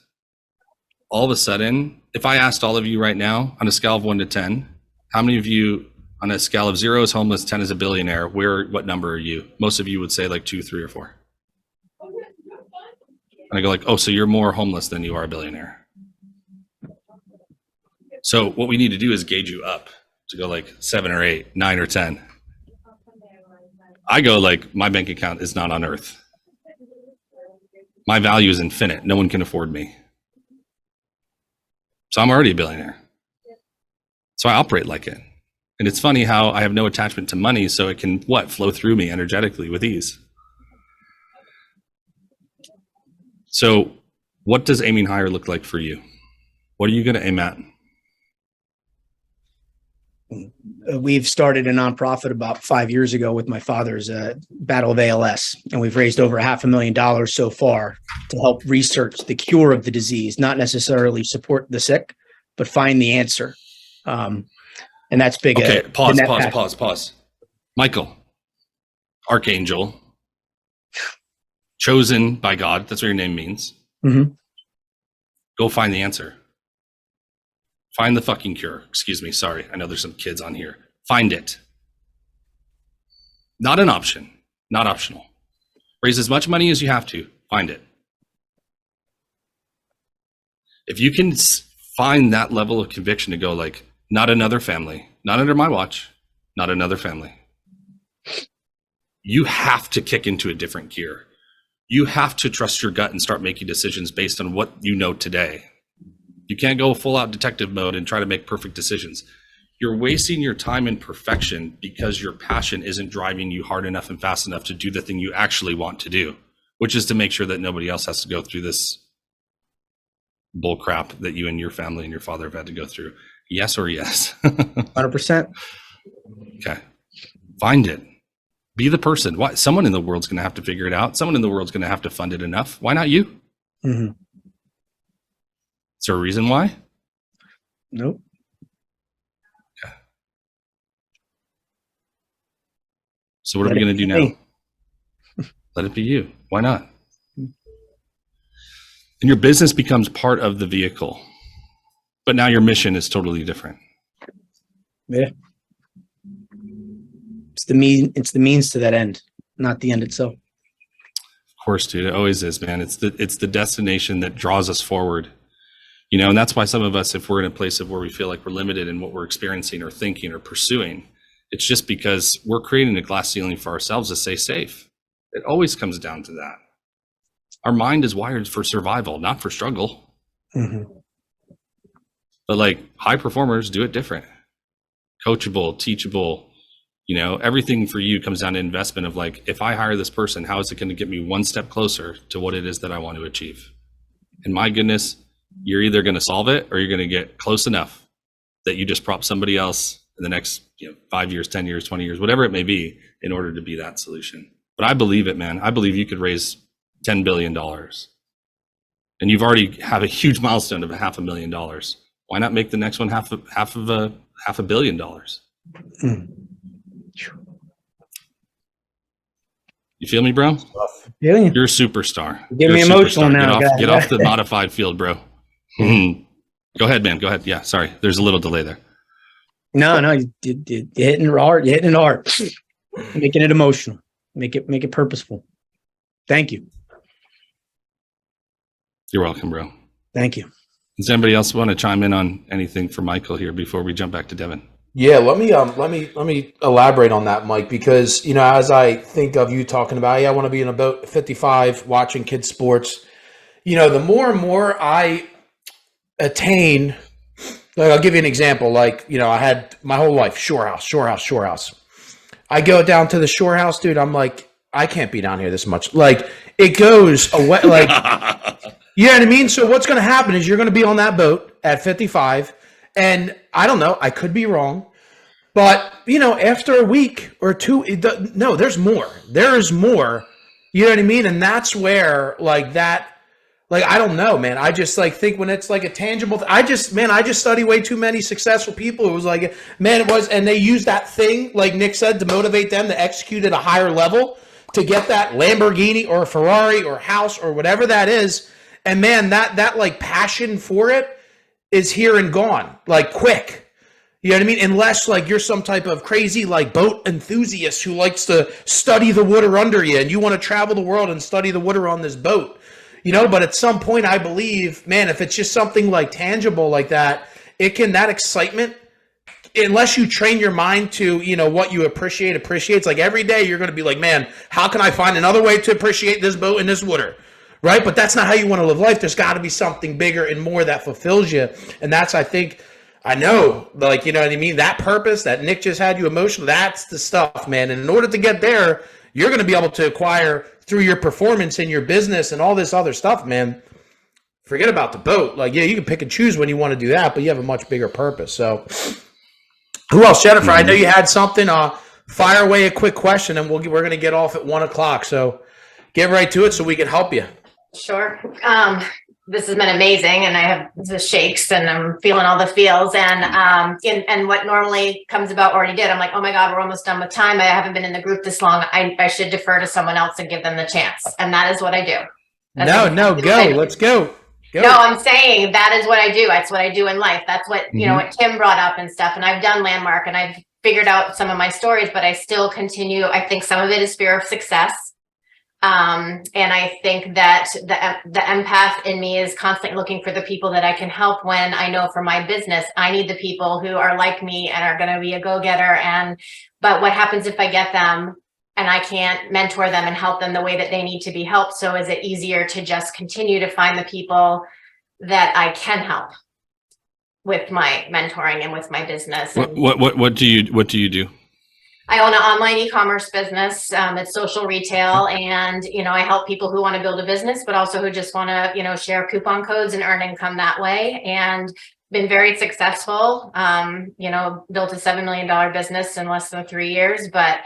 all of a sudden, if I asked all of you right now on a scale of 1 to 10, how many of you on a scale of 0 is homeless, 10 is a billionaire, what number are you? Most of you would say like 2, 3, or 4. And I go like, oh, so you're more homeless than you are a billionaire. So what we need to do is gauge you up to go like 7 or 8, 9 or 10. I go like, my bank account is not on earth. My value is infinite. No one can afford me. So I'm already a billionaire. So I operate like it. And it's funny how I have no attachment to money, so it can, flow through me energetically with ease. So what does aiming higher look like for you? What are you going to aim at? We've started a nonprofit about 5 years ago with my father's battle of ALS, and we've raised over $500,000 so far to help research the cure of the disease, not necessarily support the sick, but find the answer. And that's big. Okay, pause. Michael, Archangel, chosen by God. That's what your name means. Mm-hmm. Go find the answer. Find the fucking cure. Excuse me. Sorry. I know there's some kids on here. Find it. Not an option. Not optional. Raise as much money as you have to. Find it. If you can find that level of conviction to go like, not another family, not under my watch, not another family. You have to kick into a different gear. You have to trust your gut and start making decisions based on what you know today. You can't go full out detective mode and try to make perfect decisions. You're wasting your time in perfection because your passion isn't driving you hard enough and fast enough to do the thing you actually want to do, which is to make sure that nobody else has to go through this bull crap that you and your family and your father have had to go through. Yes or yes? 100%. Okay. Find it. Be the person. Why? Someone in the world's going to have to figure it out. Someone in the world's going to have to fund it enough. Why not you? Mm-hmm. Is there a reason why? Nope. Okay. So what are we going to do now? Let it be you. Why not? And your business becomes part of the vehicle. But now your mission is totally different. Yeah. It's the means to that end, not the end itself. Of course, dude. It always is, man. It's the destination that draws us forward. You know, and that's why some of us, if we're in a place of where we feel like we're limited in what we're experiencing or thinking or pursuing, it's just because we're creating a glass ceiling for ourselves to stay safe. It always comes down to that. Our mind is wired for survival, not for struggle. Mm-hmm. But like high performers do it different. Coachable, teachable, you know, everything for you comes down to investment of like, if I hire this person, how is it going to get me one step closer to what it is that I want to achieve? And my goodness, you're either going to solve it or you're going to get close enough that you just prop somebody else in the next 5 years, 10 years, 20 years, whatever it may be, in order to be that solution. But I believe it, man. I believe you could raise $10 billion. And you've already have a huge milestone of $500,000. Why not make the next one half a billion dollars? Mm. You feel me, bro? Yeah. You're a superstar. Get me emotional now. Get off the modified field, bro. Go ahead, man. Go ahead. Yeah, sorry. There's a little delay there. No, you're hitting it hard. You're hitting it hard. Making it emotional. Make it purposeful. Thank you. You're welcome, bro. Thank you. Does anybody else want to chime in on anything for Michael here before we jump back to Devin? Yeah, let me elaborate on that, Mike, because as I think of you talking about, I want to be in a boat 55 watching kids sports. The more and more I attain, like I'll give you an example. Like, I had my whole life shore house. I go down to the shore house, dude. I'm like, I can't be down here this much. Like, it goes away. Like, you know what I mean? So what's going to happen is you're going to be on that boat at 55. And I don't know, I could be wrong, but after a week or two, no, there's more. There's more. You know what I mean? And that's where I don't know, man. I just think when it's like a tangible, I just study way too many successful people. It was like, man, and they use that thing, like Nick said, to motivate them to execute at a higher level to get that Lamborghini or a Ferrari or house or whatever that is. And man, that like passion for it is here and gone, like quick. You know what I mean? Unless like you're some type of crazy like boat enthusiast who likes to study the water under you and you want to travel the world and study the water on this boat. You know, but at some point I believe, man, if it's just something like tangible like that, that excitement, unless you train your mind to, you know, what you appreciates like every day you're going to be like, man, how can I find another way to appreciate this boat in this water? Right? But that's not how you want to live life. There's got to be something bigger and more that fulfills you. And that's, I know, like, you know what I mean? That purpose that Nick just had you emotional, that's the stuff, man. And in order to get there, you're going to be able to acquire through your performance in your business and all this other stuff, man. Forget about the boat. Like, yeah, you can pick and choose when you want to do that, but you have a much bigger purpose. So who else? Jennifer, I know you had something. Fire away a quick question and we're going to get off at 1:00. So get right to it so we can help you. Sure. This has been amazing, and I have the shakes, and I'm feeling all the feels. And what normally comes about already did. I'm like, oh my God, we're almost done with time. I haven't been in the group this long. I should defer to someone else and give them the chance, and that is what I do. Go. Let's go. No, I'm saying that is what I do. That's what I do in life. That's what you know what Tim brought up and stuff. And I've done Landmark, and I've figured out some of my stories, but I still continue. I think some of it is fear of success. And I think that the empath in me is constantly looking for the people that I can help when I know for my business, I need the people who are like me and are going to be a go-getter. But what happens if I get them and I can't mentor them and help them the way that they need to be helped? So is it easier to just continue to find the people that I can help with my mentoring and with my business? What do you do? I own an online e-commerce business. It's social retail, and I help people who want to build a business, but also who just want to share coupon codes and earn income that way. And been very successful. Built a $7 million business in less than 3 years. But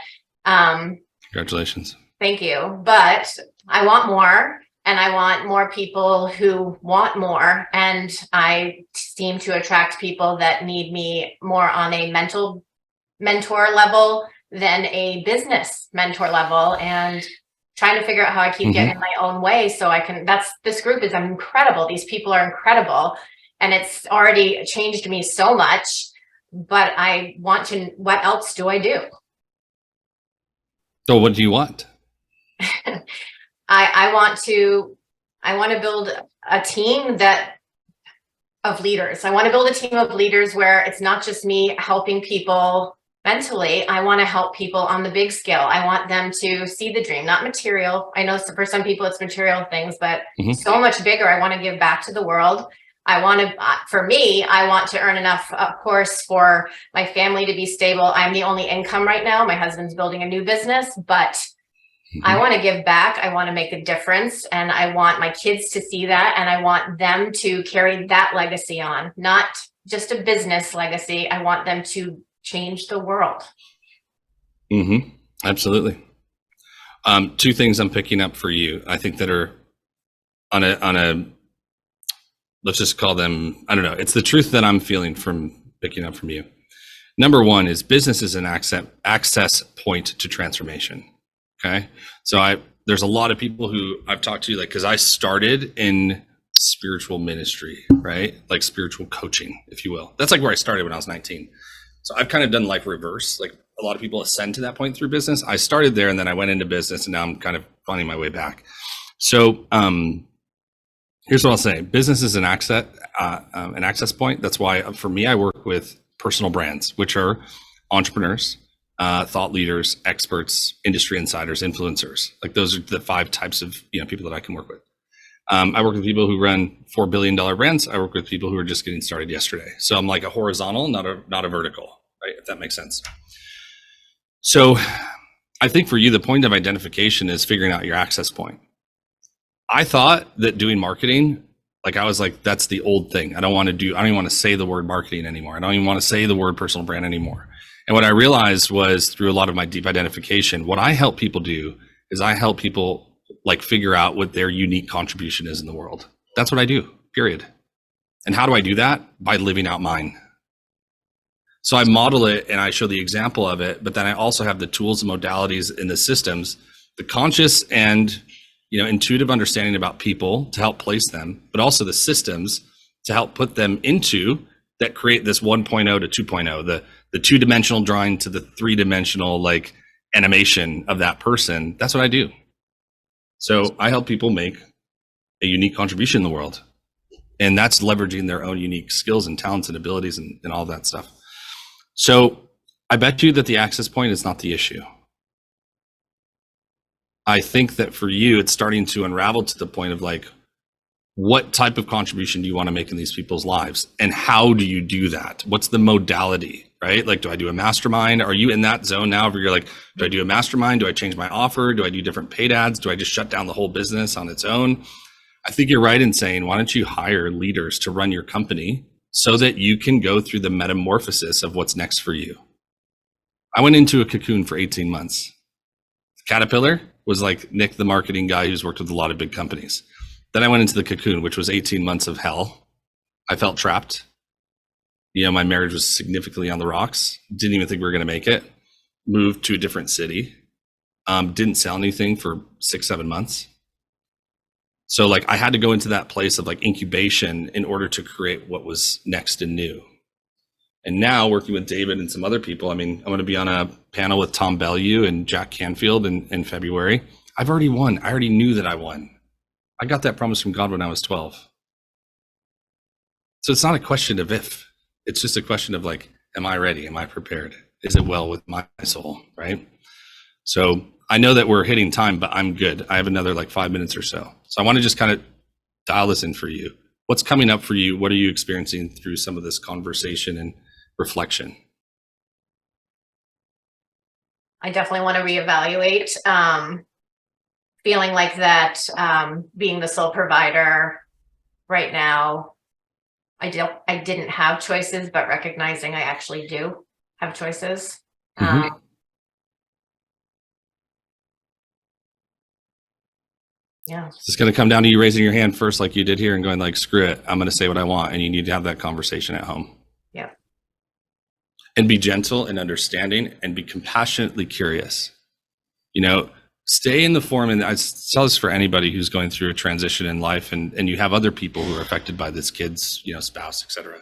congratulations! Thank you. But I want more, and I want more people who want more. And I seem to attract people that need me more on a mentor level than a business mentor level, and trying to figure out how I keep getting in my own way so I can. This group is incredible. These people are incredible, and it's already changed me so much, but I want to. What else do I do? So what do you want? I want to build a team of leaders. I want to build a team of leaders where it's not just me helping people mentally. I want to help people on the big scale. I want them to see the dream, not material. I know for some people it's material things, but so much bigger. I want to give back to the world. I want to earn enough, of course, for my family to be stable. I'm the only income right now. My husband's building a new business, but I want to give back. I want to make a difference, and I want my kids to see that, and I want them to carry that legacy on, not just a business legacy. I want them to change the world. Absolutely. Two things I'm picking up for you, I think, that are on a let's just call them, I don't know, it's the truth that I'm feeling from picking up from you. Number one is business is an access point to transformation. Okay. So there's a lot of people who I've talked to, like, cause I started in spiritual ministry, right? Like spiritual coaching, if you will. That's like where I started when I was 19. So I've kind of done life reverse. Like a lot of people ascend to that point through business. I started there and then I went into business, and now I'm kind of finding my way back. So, here's what I'll say. Business is an access point. That's why for me, I work with personal brands, which are entrepreneurs, thought leaders, experts, industry insiders, influencers. Like those are the 5 types of people that I can work with. I work with people who run $4 billion brands. I work with people who are just getting started yesterday. So I'm like a horizontal, not a vertical, right? If that makes sense. So I think for you, the point of identification is figuring out your access point. I thought that doing marketing, like I was like, that's the old thing. I don't even want to say the word marketing anymore. I don't even want to say the word personal brand anymore. And what I realized was, through a lot of my deep identification, what I help people do is I help people like figure out what their unique contribution is in the world. That's what I do, period. And how do I do that? By living out mine. So I model it and I show the example of it, but then I also have the tools and modalities in the systems the conscious and intuitive understanding about people to help place them, but also the systems to help put them into that create this 1.0 to 2.0, the two-dimensional drawing to the three-dimensional like animation of that person. That's what I do. So I help people make a unique contribution in the world. And that's leveraging their own unique skills and talents and abilities and all that stuff. So I bet you that the access point is not the issue. I think that for you, it's starting to unravel to the point of like, what type of contribution do you want to make in these people's lives? And how do you do that? What's the modality, right? Like, do I do a mastermind? Are you in that zone now where you're like, do I do a mastermind? Do I change my offer? Do I do different paid ads? Do I just shut down the whole business on its own? I think you're right in saying, why don't you hire leaders to run your company so that you can go through the metamorphosis of what's next for you? I went into a cocoon for 18 months. Caterpillar was like Nick, the marketing guy who's worked with a lot of big companies. Then I went into the cocoon, which was 18 months of hell. I felt trapped. My marriage was significantly on the rocks. Didn't even think we were going to make it. Moved to a different city. Didn't sell anything for 6-7 months. So like I had to go into that place of like incubation in order to create what was next and new. And now working with David and some other people, I'm going to be on a panel with Tom Bellew and Jack Canfield in February. I've already won. I already knew that I won. I got that promise from God when I was 12. So it's not a question of if, it's just a question of like, am I ready? Am I prepared? Is it well with my soul, right? So I know that we're hitting time, but I'm good. I have another like 5 minutes or so. So I want to just kind of dial this in for you. What's coming up for you? What are you experiencing through some of this conversation and reflection? I definitely want to reevaluate. Feeling like that, being the sole provider right now, I didn't have choices, but recognizing I actually do have choices. Mm-hmm. Yeah. It's going to come down to you raising your hand first, like you did here, and going like, screw it, I'm going to say what I want. And you need to have that conversation at home. Yeah. And be gentle and understanding and be compassionately curious. Stay in the form. And I tell this for anybody who's going through a transition in life and you have other people who are affected by this, kids, spouse, etc.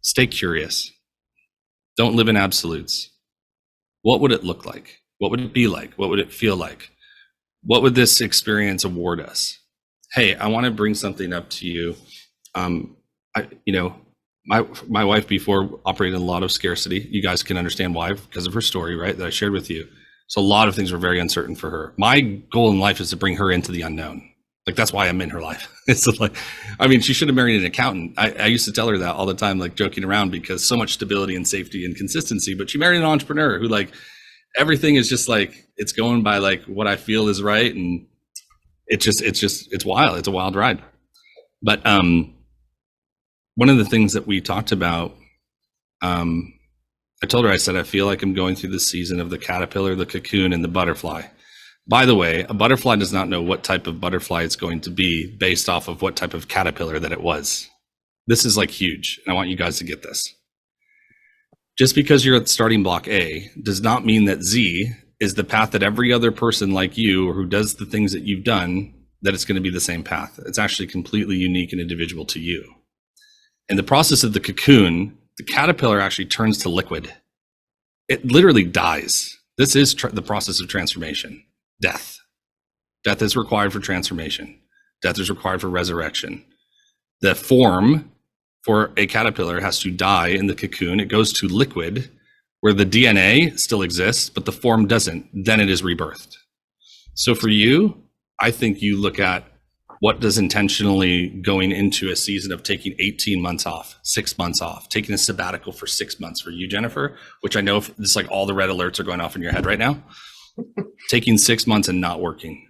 Stay curious. Don't live in absolutes. What would it look like? What would it be like? What would it feel like? What would this experience award us? Hey, I want to bring something up to you. My wife before operated in a lot of scarcity. You guys can understand why, because of her story, right? That I shared with you. So a lot of things were very uncertain for her. My goal in life is to bring her into the unknown. Like, that's why I'm in her life. It's like, she should have married an accountant. I used to tell her that all the time, like joking around, because so much stability and safety and consistency, but she married an entrepreneur who like, everything is just like, it's going by like what I feel is right. And it's wild. It's a wild ride. But one of the things that we talked about, I told her, I said, I feel like I'm going through the season of the caterpillar, the cocoon, and the butterfly. By the way, a butterfly does not know what type of butterfly it's going to be based off of what type of caterpillar that it was. This is like huge. And I want you guys to get this. Just because you're at starting block A does not mean that Z is the path that every other person like you or who does the things that you've done, that it's going to be the same path. It's actually completely unique and individual to you. In the process of the cocoon, the caterpillar actually turns to liquid. It literally dies. This is the process of transformation. Death. Death is required for transformation. Death is required for resurrection. The form for a caterpillar has to die in the cocoon. It goes to liquid, where the DNA still exists, but the form doesn't. Then it is rebirthed. So for you, I think you look at what does intentionally going into a season of taking 18 months off, 6 months off, taking a sabbatical for 6 months for you, Jennifer, which I know it's like all the red alerts are going off in your head right now. Taking 6 months and not working.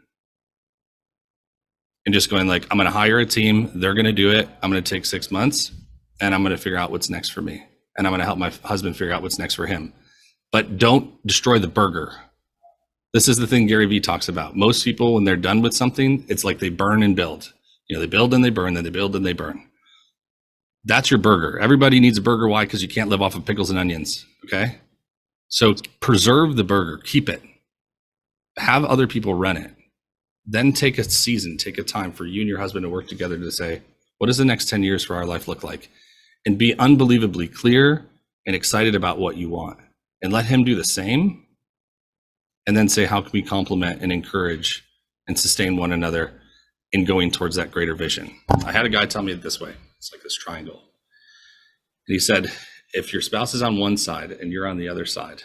And just going like, I'm going to hire a team. They're going to do it. I'm going to take 6 months and I'm going to figure out what's next for me. And I'm going to help my husband figure out what's next for him. But don't destroy the burger. This is the thing Gary Vee talks about. Most people, when they're done with something, it's like they burn and build. They build and they burn, then they build and they burn. That's your burger. Everybody needs a burger. Why? Because you can't live off of pickles and onions. Okay. So preserve the burger, keep it. have other people run it. Then take a season, take a time for you and your husband to work together to say, what does the next 10 years for our life look like? And be unbelievably clear and excited about what you want. And let him do the same. And then say, how can we complement and encourage and sustain one another in going towards that greater vision? I had a guy tell me it this way. It's like this triangle. And he said, if your spouse is on one side and you're on the other side,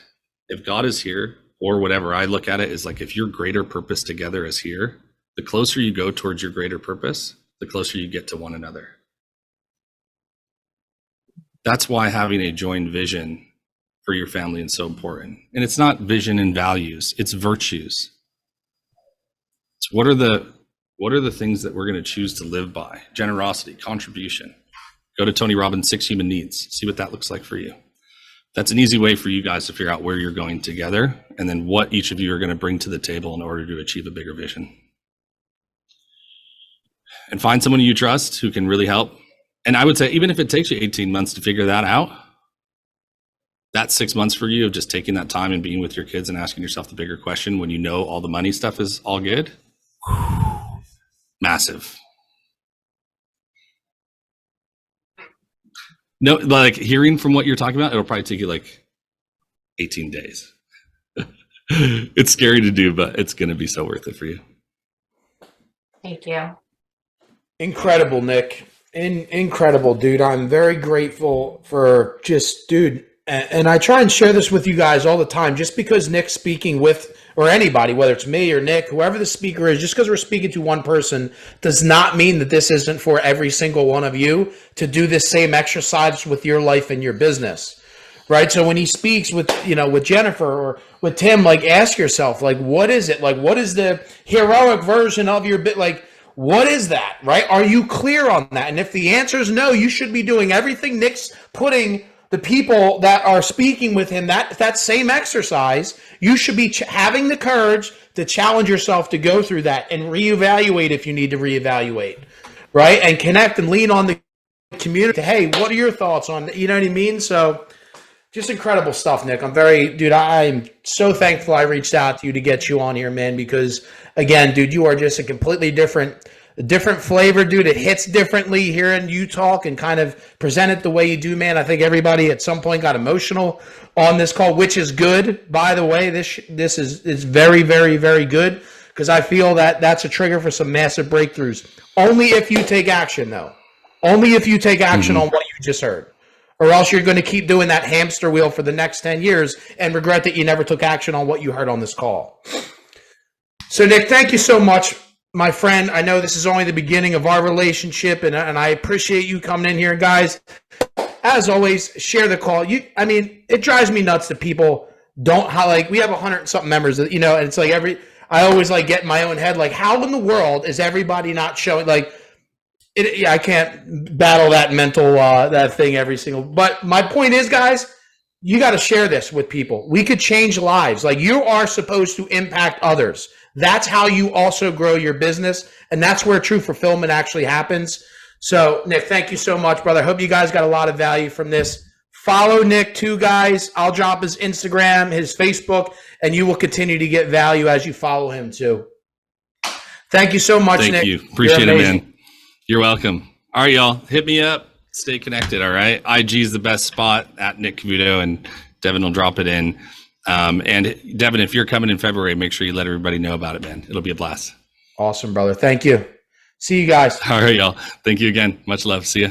if God is here, or whatever, I look at it is like, if your greater purpose together is here, the closer you go towards your greater purpose, the closer you get to one another. That's why having a joined vision for your family is so important. And it's not vision and values, it's virtues. It's what are the things that we're going to choose to live by? Generosity, contribution. Go to Tony Robbins' 6 Human Needs. See what that looks like for you. That's an easy way for you guys to figure out where you're going together and then what each of you are going to bring to the table in order to achieve a bigger vision. And find someone you trust who can really help. And I would say, even if it takes you 18 months to figure that out, that's 6 months for you of just taking that time and being with your kids and asking yourself the bigger question when you know all the money stuff is all good. Massive. No, like hearing from what you're talking about, it'll probably take you like 18 days. It's scary to do, but it's going to be so worth it for you. Thank you. Incredible, Nick. Incredible, dude. I'm very grateful for just, dude. And I try and share this with you guys all the time. Just because Nick's speaking with, or anybody, whether it's me or Nick, whoever the speaker is, just because we're speaking to one person does not mean that this isn't for every single one of you to do this same exercise with your life and your business, right? So when he speaks with, with Jennifer or with Tim, like, ask yourself, like, what is it? Like, what is the heroic version of your bit? Like, what is that, right? Are you clear on that? And if the answer is no, you should be doing everything Nick's putting the people that are speaking with him, that same exercise. You should be having the courage to challenge yourself to go through that and reevaluate if you need to reevaluate, right? And connect and lean on the community. Hey, what are your thoughts on, you know what I mean? So just incredible stuff, Nick. I'm so thankful I reached out to you to get you on here, man, because again, dude, you are just a completely different flavor, dude. It hits differently hearing you talk and kind of present it the way you do, man. I think everybody at some point got emotional on this call, which is good. By the way, this is very, very, very good, because I feel that that's a trigger for some massive breakthroughs. Only if you take action, though. Only if you take action on what you just heard. Or else you're going to keep doing that hamster wheel for the next 10 years and regret that you never took action on what you heard on this call. So, Nick, thank you so much, my friend. I know this is only the beginning of our relationship, and I appreciate you coming in here. Guys, as always, share the call. It drives me nuts that people don't, we have 100-something members, and it's like I always get in my own head, like, how in the world is everybody not showing, I can't battle that mental, that thing every single, but my point is, guys, you got to share this with people. We could change lives. You are supposed to impact others. That's how you also grow your business, and that's where true fulfillment actually happens. So, Nick, thank you so much, brother. I hope you guys got a lot of value from this. Follow Nick too, guys. I'll drop his Instagram, his Facebook, and you will continue to get value as you follow him too. Thank you so much, Nick. Thank you. Appreciate it, man. You're welcome. All right, y'all. Hit me up. Stay connected, all right? IG is the best spot, at Nick Cavuoto, and Devin will drop it in. And Devin, if you're coming in February, make sure you let everybody know about it, man. It'll be a blast. Awesome, brother. Thank you. See you guys. All right, y'all. Thank you again. Much love. See ya.